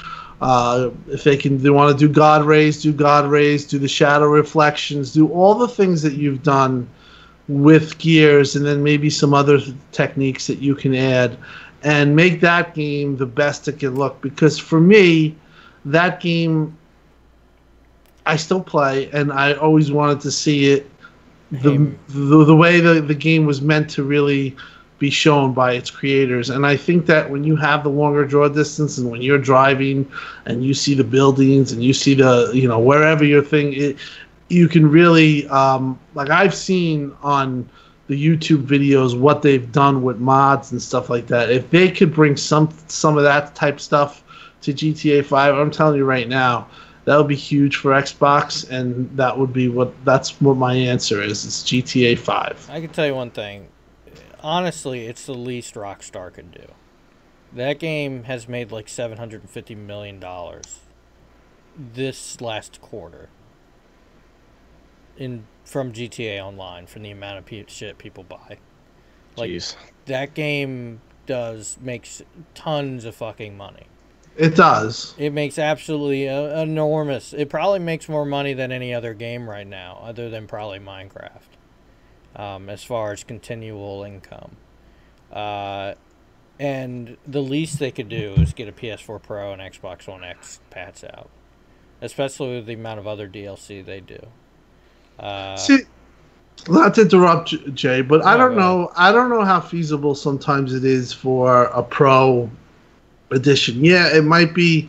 If they want to do God rays, do the shadow reflections, do all the things that you've done with Gears, and then maybe some other techniques that you can add, and make that game the best it can look. Because for me, that game, I still play, and I always wanted to see it the way the game was meant to really be shown by its creators. And I think that when you have the longer draw distance and when you're driving and you see the buildings and you see the, wherever your thing is, you can really like I've seen on the YouTube videos what they've done with mods and stuff like that. If they could bring some of that type stuff to GTA 5, I'm telling you right now, that would be huge for Xbox, and that's what my answer is. It's GTA 5. I can tell you one thing. Honestly, it's the least Rockstar could do. That game has made like $750 million this last quarter from GTA Online, from the amount of shit people buy. Like, Jeez. that game makes tons of fucking money. It does. It makes absolutely enormous. It probably makes more money than any other game right now, other than probably Minecraft, as far as continual income. And the least they could do is get a PS4 Pro and Xbox One X patch out, especially with the amount of other DLC they do. See, not to interrupt, Jay, but I don't know. I don't know how feasible sometimes it is for a Pro edition. Yeah, it might be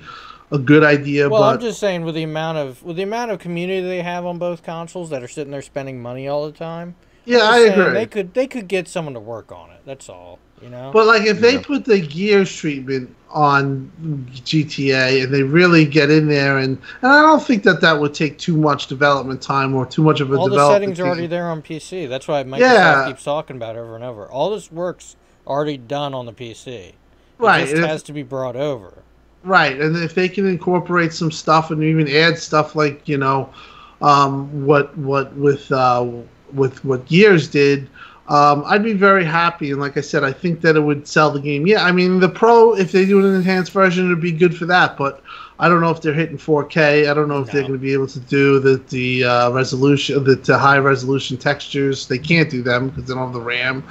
a good idea. Well, but I'm just saying, with the amount of community they have on both consoles that are sitting there spending money all the time. Yeah, I agree. They could get someone to work on it. That's all. You know. But like, if they put the Gears treatment on GTA and they really get in there, and I don't think that would take too much development time or too much of a all development. All the settings are already there on PC. That's why Microsoft keeps talking about it over and over. All this work's already done on the PC. It just has to be brought over. Right, and if they can incorporate some stuff and even add stuff like, you know, what Gears did, I'd be very happy. And like I said, I think that it would sell the game. Yeah, I mean, the Pro, if they do an enhanced version, it would be good for that. But I don't know if they're hitting 4K. I don't know if they're going to be able to do the resolution, the high resolution textures. They can't do them because they don't have the RAM.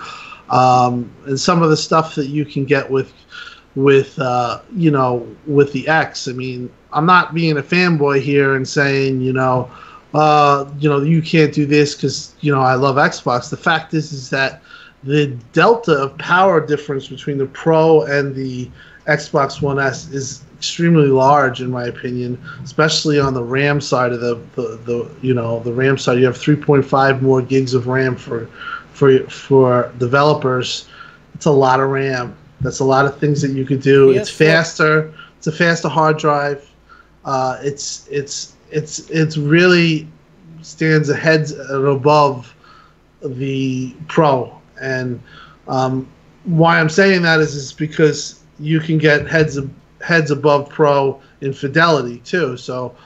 And some of the stuff that you can get with you know, with the X. I mean, I'm not being a fanboy here and saying, you know, you can't do this because, you know, I love Xbox. The fact is that the delta of power difference between the Pro and the Xbox One S is extremely large, in my opinion, especially on the RAM side of the RAM side. You have 3.5 more gigs of RAM for developers. It's a lot of RAM. That's a lot of things that you could do. It's faster. It's a faster hard drive. It's really stands ahead and above the Pro. And why I'm saying that is because you can get heads above Pro in fidelity too. So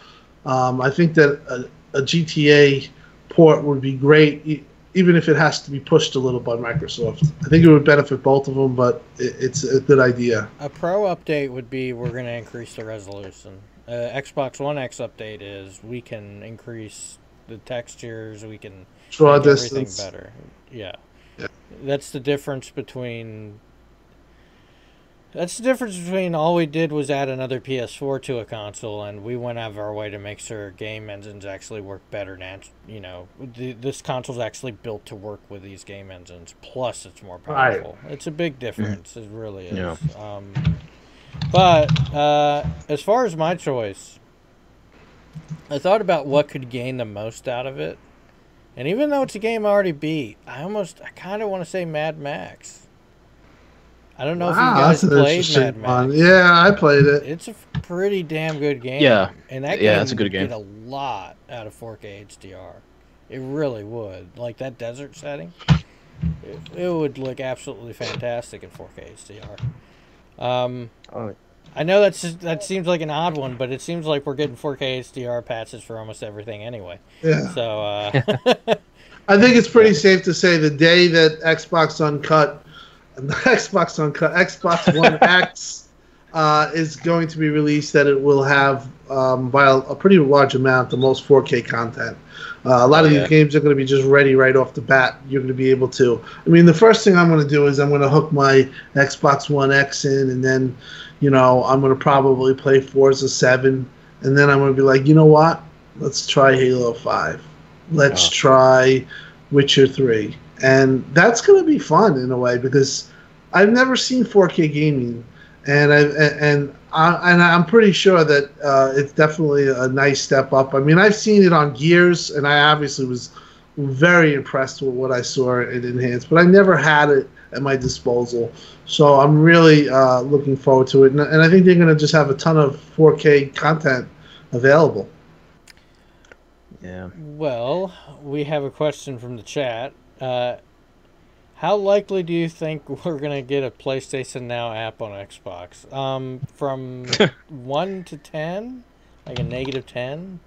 I think that a GTA port would be great, even if it has to be pushed a little by Microsoft. I think it would benefit both of them, but it's a good idea. A Pro update would be we're going to increase the resolution. Xbox One X update is we can increase the textures, we can draw make distance, everything better. Yeah. That's the difference between... That's the difference between all we did was add another PS4 to a console, and we went out of our way to make sure game engines actually work better. You know, this console's actually built to work with these game engines. Plus, it's more powerful. Right. It's a big difference. It really is. Yeah. But as far as my choice, I thought about what could gain the most out of it, and even though it's a game I already beat, I kind of want to say Mad Max. I don't know if you guys played Mad Max. Yeah, I played it. It's a pretty damn good game. Yeah, and that game it's a good game. Get a lot out of 4K HDR. It really would. Like that desert setting, it would look absolutely fantastic in 4K HDR. I know that seems like an odd one, but it seems like we're getting 4K HDR patches for almost everything anyway. Yeah. So I think it's pretty safe to say the day that Xbox One X is going to be released, that it will have by a pretty large amount the most 4K content. A lot of these games are going to be just ready right off the bat. You're going to be able to. I mean, the first thing I'm going to do is I'm going to hook my Xbox One X in, and then, you know, I'm going to probably play Forza 7, and then I'm going to be like, you know what? Let's try Halo 5. Let's try Witcher 3. And that's going to be fun in a way, because I've never seen 4K gaming, and And I'm pretty sure that it's definitely a nice step up. I mean, I've seen it on Gears, and I obviously was very impressed with what I saw it enhanced, but I never had it at my disposal. So I'm really looking forward to it, and I think they're going to just have a ton of 4K content available. Yeah. Well, we have a question from the chat. How likely do you think we're going to get a PlayStation Now app on Xbox? From 1 to 10? Like a negative 10?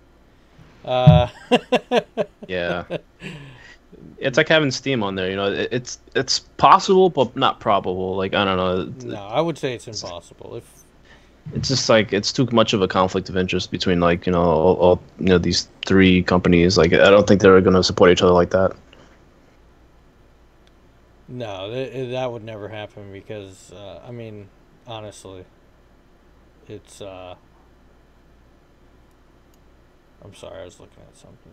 Yeah. It's like having Steam on there, you know. It's possible, but not probable. Like, I don't know. No, I would say it's impossible. It's just like it's too much of a conflict of interest between, like, you know, all you know, these three companies. Like, I don't think they're going to support each other like that. No, that would never happen because, I mean, honestly, it's, I'm sorry, I was looking at something.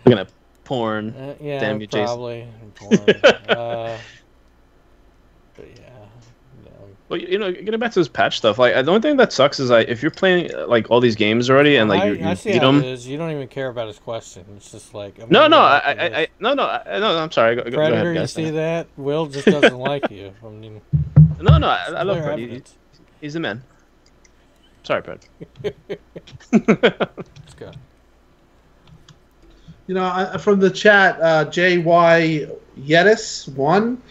Looking at porn. Yeah, Damn you, probably. Porn. But yeah. Well, you know, getting back to this patch stuff, like the only thing that sucks is like if you're playing like all these games already and like you see beat how them. it is. You don't even care about his question. It's just like No, I'm sorry. Go Predator, ahead, guys. you see that? Will just doesn't like you. I mean, no, I love Predator. He's the man. Sorry, Pred. Let's go. You know, from the chat, JY Yedis 1.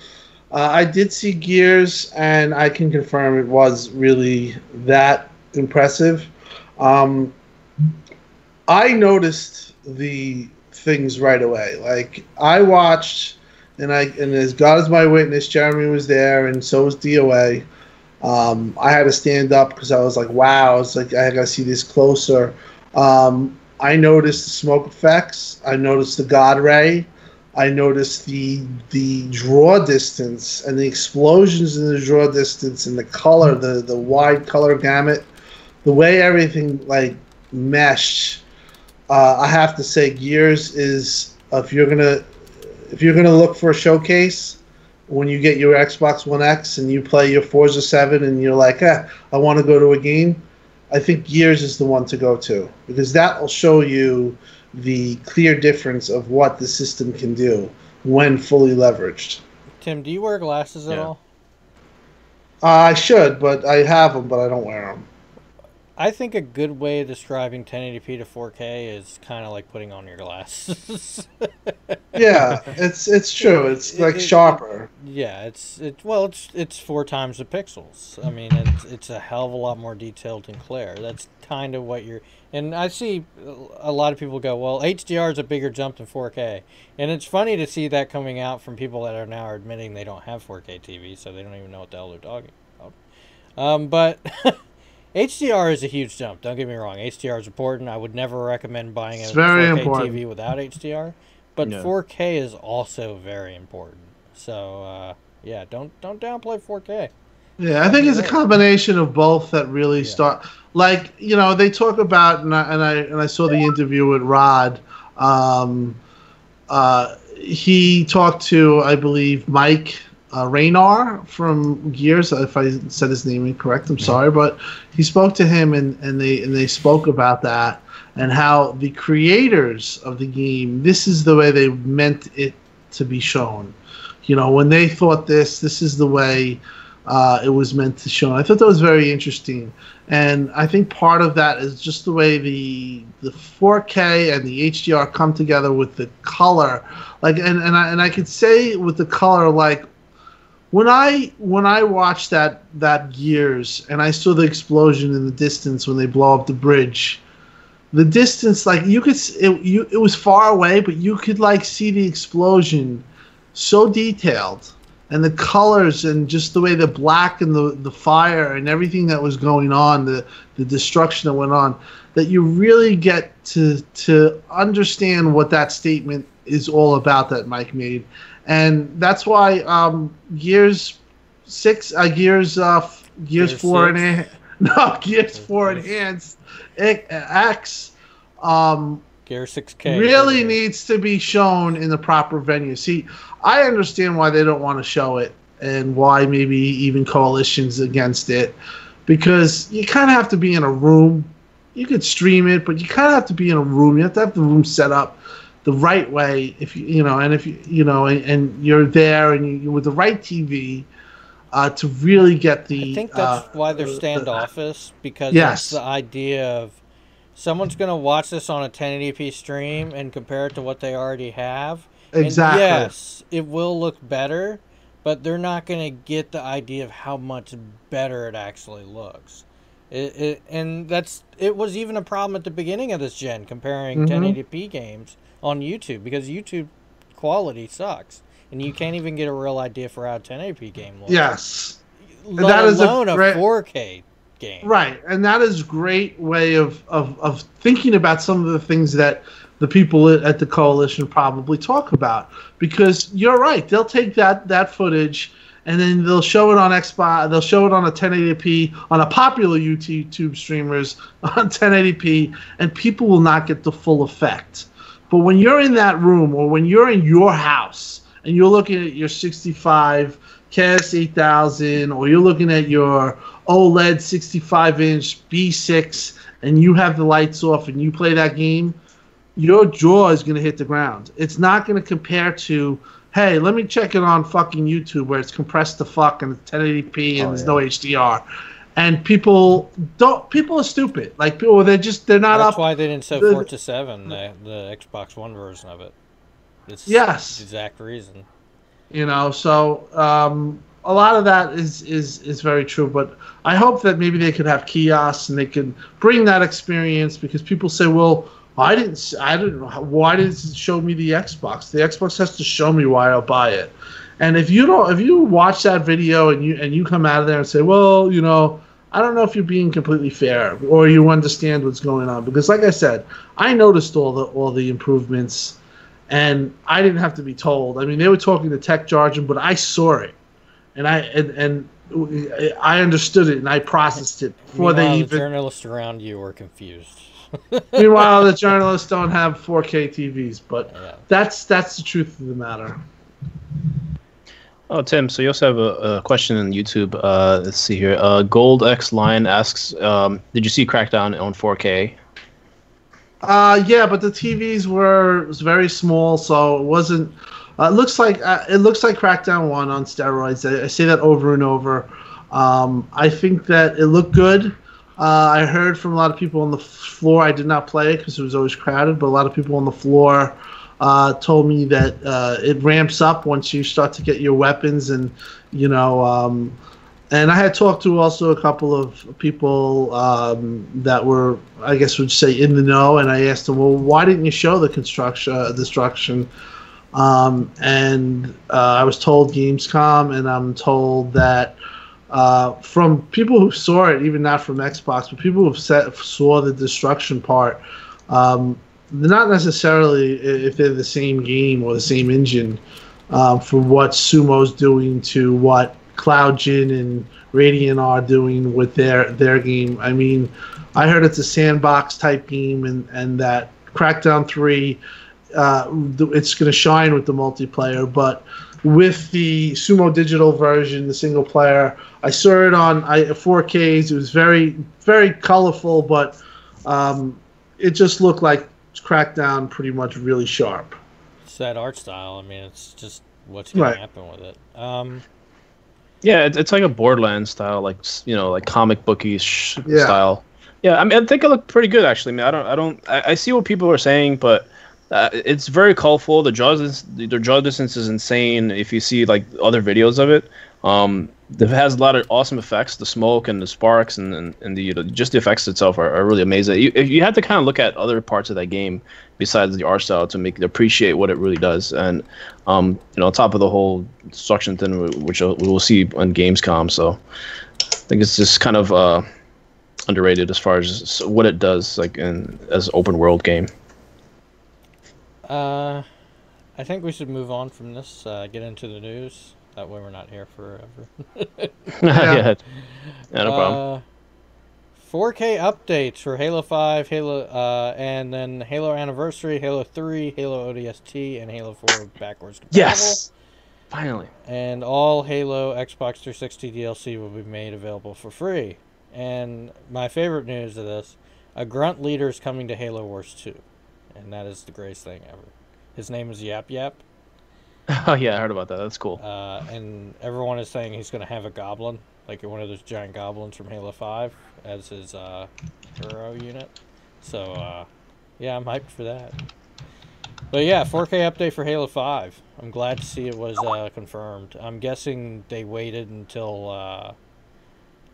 I did see Gears, and I can confirm it was really that impressive. I noticed the things right away. Like, I watched, and as God is my witness, Jeremy was there, and so was DOA. I had to stand up because I was like, wow, it's like I got to see this closer. I noticed the smoke effects. I noticed the God Ray. I noticed the draw distance and the explosions in the draw distance and the color, the wide color gamut, the way everything like meshed. I have to say, Gears is if you're gonna look for a showcase when you get your Xbox One X and you play your Forza 7 and you're like, I want to go to a game. I think Gears is the one to go to because that will show you the clear difference of what the system can do when fully leveraged. Tim, do you wear glasses at all? I should, but I have them, but I don't wear them. I think a good way of describing 1080p to 4K is kind of like putting on your glasses. Yeah, it's true. It's like sharper. Yeah, it's 4 times the pixels. I mean, it's a hell of a lot more detailed and clear. That's kind of what you're. And I see a lot of people go, well, HDR is a bigger jump than 4K, and it's funny to see that coming out from people that are now admitting they don't have 4K TV, so they don't even know what the hell they're talking about. But. HDR is a huge jump. Don't get me wrong. HDR is important. I would never recommend buying a 4K TV without HDR. But 4K is also very important. So, yeah, don't downplay 4K. Yeah, I think it's a combination of both that really start. Like, you know, they talk about, and I saw the interview with Rod. He talked to, I believe, Mike Raynar from Gears. If I said his name incorrect, I'm sorry, but he spoke to him, and they spoke about that and how the creators of the game, this is the way they meant it to be shown. You know, when they thought this is the way it was meant to show. I thought that was very interesting, and I think part of that is just the way the 4K and the HDR come together with the color. Like, and I could say with the color, like. When I watched that Gears and I saw the explosion in the distance when they blow up the bridge, the distance, like you could it was far away, but you could like see the explosion so detailed, and the colors and just the way the black and the fire and everything that was going on, the destruction that went on, that you really get to understand what that statement is all about that Mike made. And that's why Gears 4 Gears 4 Enhanced X Gears 6K really needs to be shown in the proper venue. See, I understand why they don't want to show it and why maybe even coalitions against it, because you kind of have to be in a room. You could stream it, but you kind of have to be in a room. You have to have the room set up the right way. If you know, and if you know, and you're there, and you're with the right TV to really get the. I think that's why they're standoffish, because it's the yes, idea of someone's going to watch this on a 1080p stream and compare it to what they already have. And exactly. yes, it will look better, but they're not going to get the idea of how much better it actually looks. It was even a problem at the beginning of this gen, comparing 1080p games on YouTube, because YouTube quality sucks, and you can't even get a real idea for how a 1080p game looks. Yes, Let that is alone a a great, 4K game. right, and that is a great way of thinking about some of the things that the people at the coalition probably talk about, because you're right. They'll take that footage and then they'll show it on Xbox. They'll show it on a 1080p on a popular YouTube streamers on 1080p, and people will not get the full effect. But when you're in that room, or when you're in your house and you're looking at your 65 KS 8000, or you're looking at your OLED 65-inch B6, and you have the lights off and you play that game, your jaw is going to hit the ground. It's not going to compare to, hey, let me check it on fucking YouTube where it's compressed to fuck and it's 1080p and there's no HDR. And people are stupid. Like, people, they're not up. That's why they didn't show Forza 7, the Xbox One version of it. It's the exact reason. You know, so a lot of that is very true. But I hope that maybe they could have kiosks and they could bring that experience, because people say, well, why didn't it show me the Xbox? The Xbox has to show me why I'll buy it. And if you watch that video and you come out of there and say, well, you know, I don't know if you're being completely fair or you understand what's going on, because like I said, I noticed all the improvements, and I didn't have to be told. I mean, they were talking the tech jargon, but I saw it, and I understood it and I processed it before they even. The journalists around you were confused. Meanwhile, the journalists don't have 4K TVs, but that's the truth of the matter. Oh, Tim, so you also have a question on YouTube. Let's see here. Gold X Lion asks, did you see Crackdown on 4K? Yeah, but the TVs was very small, so it wasn't. It looks like Crackdown 1 on steroids. I say that over and over. I think that it looked good. I heard from a lot of people on the floor. I did not play it because it was always crowded, but a lot of people on the floor told me that it ramps up once you start to get your weapons, and you know. And I had talked to also a couple of people that were, I guess, would say in the know, and I asked them, well, why didn't you show the destruction? And I was told Gamescom, and I'm told that from people who saw it, even not from Xbox, but people who saw the destruction part, they're not necessarily, if they're the same game or the same engine, for what Sumo's doing to what CloudGen and Radiant are doing with their game. I mean, I heard it's a sandbox type game, and that Crackdown 3, it's going to shine with the multiplayer, but with the Sumo Digital version, the single player, I saw it on 4Ks. It was very, very colorful, but it just looked like Crackdown pretty much really sharp. It's that art style. I mean, it's just what's going to happen with it. Yeah, it's like a Borderlands style, like, you know, like comic booky style. Yeah, I mean, I think it looked pretty good actually. I mean, I see what people are saying, but it's very colorful. The draw distance is insane. If you see like other videos of it, it has a lot of awesome effects. The smoke and the sparks and the just the effects itself are really amazing. You have to kind of look at other parts of that game besides the art style to appreciate what it really does. And you know, on top of the whole destruction thing, which we will see on Gamescom. So I think it's just kind of underrated as far as what it does, like as an open world game. I think we should move on from this. Get into the news. That way we're not here forever. Yeah, no problem. 4K updates for Halo 5, and then Halo Anniversary, Halo 3, Halo ODST, and Halo 4 backwards compatible. Yes. Finally. And all Halo Xbox 360 DLC will be made available for free. And my favorite news of this, a grunt leader is coming to Halo Wars 2. And that is the greatest thing ever. His name is Yap Yap. Oh yeah, I heard about that. That's cool. And everyone is saying he's going to have a goblin, like one of those giant goblins from Halo 5, as his hero unit. So, yeah, I'm hyped for that. But yeah, 4K update for Halo 5. I'm glad to see it was confirmed. I'm guessing they waited until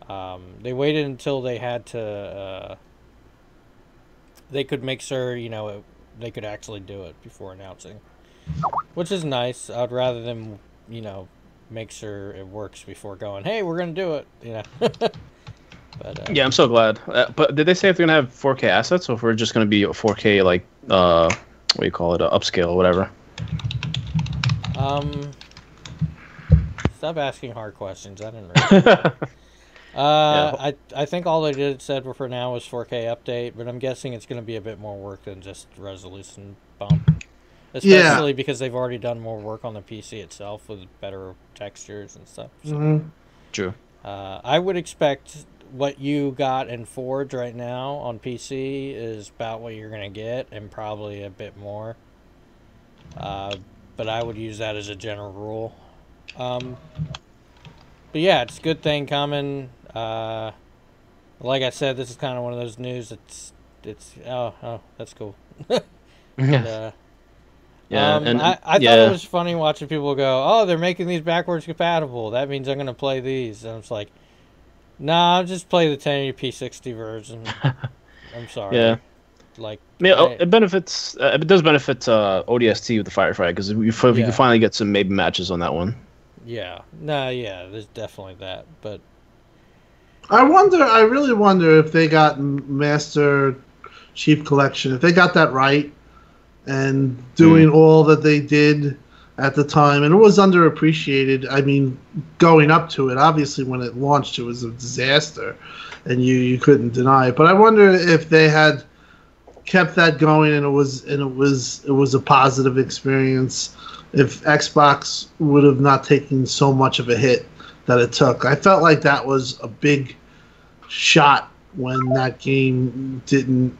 they had to they could make sure, you know, they could actually do it before announcing. Which is nice. I'd rather them, you know, make sure it works before going, hey, we're going to do it, you know. But, yeah, I'm so glad. But did they say if they're going to have 4K assets or if we're just going to be 4K, like, what do you call it, upscale or whatever? Stop asking hard questions. I didn't really Yeah. I think all they did said for now was 4K update, but I'm guessing it's going to be a bit more work than just resolution bump. Especially because they've already done more work on the PC itself with better textures and stuff. So. True. I would expect what you got in Forge right now on PC is about what you're going to get, and probably a bit more. But I would use that as a general rule. But yeah, it's a good thing coming. Like I said, this is kind of one of those news. It's that's cool. And, yeah, and I thought it was funny watching people go, oh, they're making these backwards compatible. That means I'm going to play these. And I was like, nah, I'll just play the 1080p 60 version. I'm sorry. Yeah. Like, it benefits. It does benefit ODST with the Firefight because you can finally get some maybe matches on that one. Yeah. Yeah, there's definitely that. But I really wonder if they got Master Chief Collection, if they got that right and doing all that they did at the time. And it was underappreciated. I mean, going up to it, obviously when it launched, it was a disaster and you couldn't deny it. But I wonder if they had kept that going and it was a positive experience, if Xbox would have not taken so much of a hit that it took. I felt like that was a big shot when that game didn't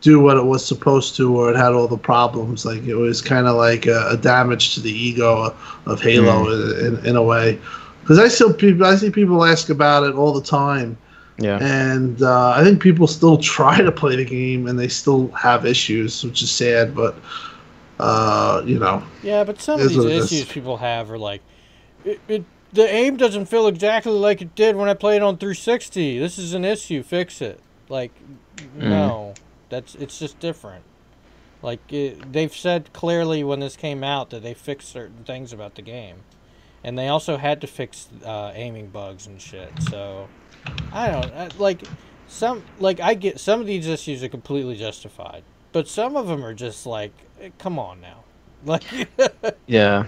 do what it was supposed to, or it had all the problems. Like, it was kind of like a damage to the ego of Halo in a way. Because I see people ask about it all the time. Yeah. And I think people still try to play the game and they still have issues, which is sad. But you know. Yeah, but some of these issues people have are like, the aim doesn't feel exactly like it did when I played on 360. This is an issue. Fix it. Like, no. It's just different. Like, they've said clearly when this came out that they fixed certain things about the game. And they also had to fix aiming bugs and shit. So, I don't... I get some of these issues are completely justified. But some of them are just like, come on now. Like... yeah.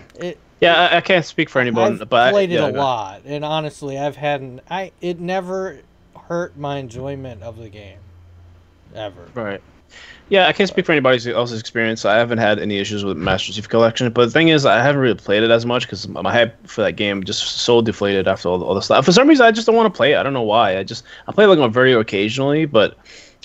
I can't speak for anyone, I've but played it a lot. And honestly, it never hurt my enjoyment of the game. Ever. Right. Yeah, I can't speak for anybody else's experience. I haven't had any issues with Master Chief Collection, but the thing is, I haven't really played it as much because my hype for that game just so deflated after all the stuff. For some reason, I just don't want to play it. I don't know why. I play it like very occasionally, but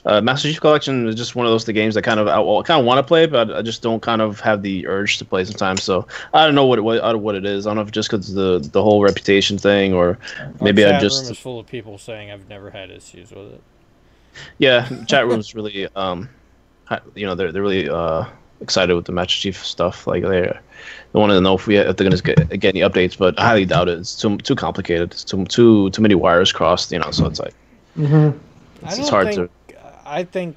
Master Chief Collection is just one of those games that kind of want to play, but I just don't kind of have the urge to play sometimes. So I don't know what it is. I don't know if it's just because the whole reputation thing, or maybe I just. Our room is full of people saying I've never had issues with it. Yeah, chat room's really, they're really excited with the Master Chief stuff. Like they want to know if they're gonna get any updates, but I highly doubt it. It's too complicated. It's too many wires crossed. So it's like it's hard to. I think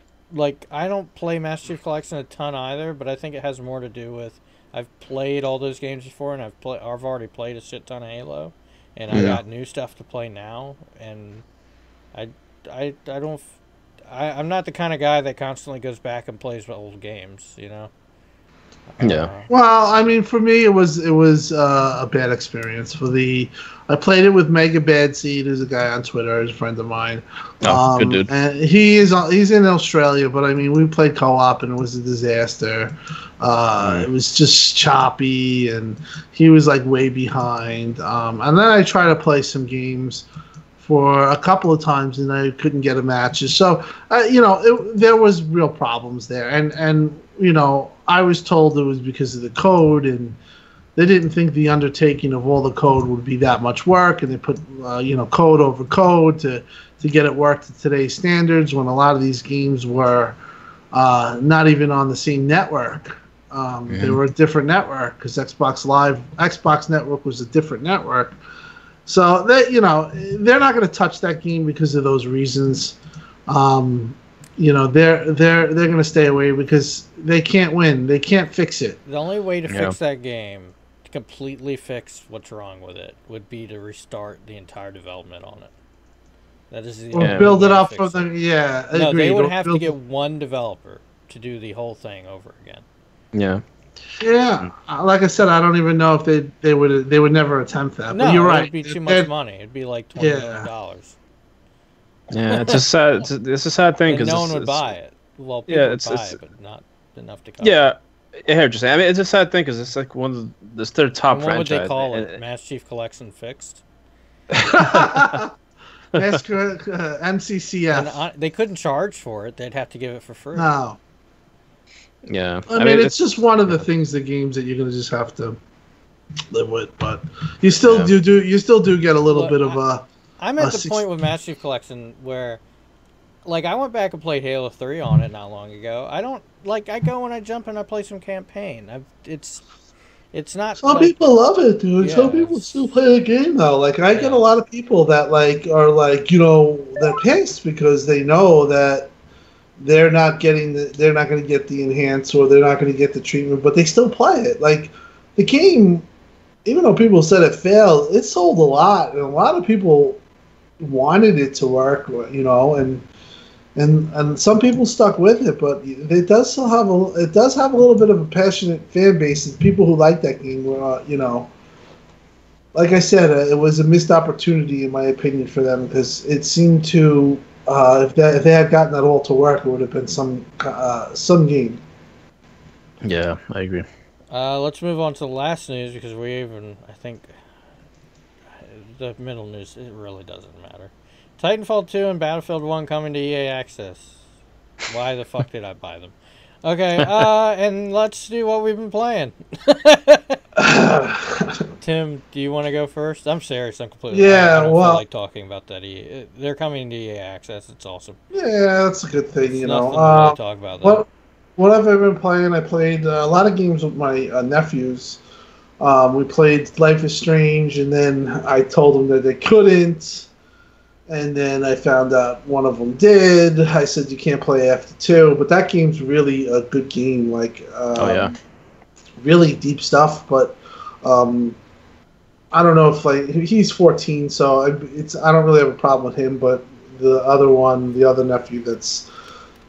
I don't play Master Chief Collection a ton either, but I think it has more to do with I've played all those games before, and I've already played a shit ton of Halo, and I got new stuff to play now, and I'm not the kind of guy that constantly goes back and plays old games, Yeah. Well, I mean, for me, it was a bad experience. I played it with Mega Bad Seed, who's a guy on Twitter, he's a friend of mine. Oh, good dude. And he's in Australia, but I mean, we played co-op and it was a disaster. It was just choppy, and he was like way behind. And then I tried to play some games for a couple of times, and I couldn't get a matches. So, there was real problems there, and I was told it was because of the code, and they didn't think the undertaking of all the code would be that much work, and they put code over code to get it worked to today's standards, when a lot of these games were not even on the same network. They were a different network, because Xbox Network was a different network. So they're not going to touch that game because of those reasons. They're going to stay away because they can't win. They can't fix it. The only way to fix that game, to completely fix what's wrong with it, would be to restart the entire development on it. That is the or build it up from the No, agreed. they would have to get one developer to do the whole thing over again. Yeah. Yeah, like I said, I don't even know if they would never attempt that. No, but you're right. It would be too much money. It'd be like $20 million. Yeah, it's a sad. It's a sad thing because no one would buy it. Well, people would buy it, but not enough to cover. Yeah, I just saying. I mean, it's a sad thing because it's like one of this their top what franchise. What would they call it? Master Chief Collection Fixed. MCCF. And they couldn't charge for it. They'd have to give it for free. No. Yeah, I mean, it's just one of the things, the games that you're gonna just have to live with. But you still do get a little bit of a. I'm at the point with Master Chief Collection where, like, I went back and played Halo 3 on it not long ago. I go and I jump and I play some campaign. It's not. Some people love it, dude. Yeah, some people still play the game though. Like, I get a lot of people that they're pissed because they know that they're not going to get the enhance, or they're not going to get the treatment, but they still play it. Like, the game, even though people said it failed, it sold a lot, and a lot of people wanted it to work, and some people stuck with it, but it does have a little bit of a passionate fan base, and people who like that game. Like I said, it was a missed opportunity in my opinion for them, because it seemed to if they had gotten that all to work, it would have been some game. Yeah, I agree. Let's move on to the last news, because I think the middle news, it really doesn't matter. Titanfall 2 and Battlefield 1 coming to EA Access. Why the fuck did I buy them? Okay, and let's do what we've been playing. Tim, do you want to go first? I'm serious. I'm completely. I don't feel like talking about that. They're coming to EA Access. It's awesome. Yeah, that's a good thing. Nothing to really talk about that. What have I been playing? I played a lot of games with my nephews. We played Life is Strange, and then I told them that they couldn't. And then I found out one of them did. I said, you can't play after 2. But that game's really a good game. Like, really deep stuff. But I don't know if, he's 14, so I don't really have a problem with him. But the other nephew that's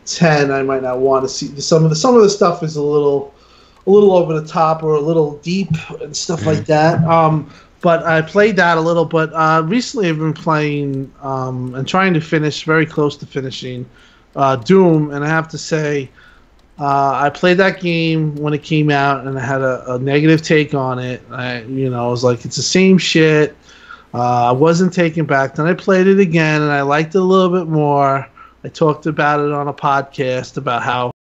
10, I might not want to see. Some of the stuff is a little over the top, or a little deep and stuff like that. But I played that a little. But recently I've been playing and trying to finish, very close to finishing, Doom. And I have to say, I played that game when it came out, and I had a negative take on it. I was like, it's the same shit. I wasn't taken back. Then I played it again, and I liked it a little bit more. I talked about it on a podcast about how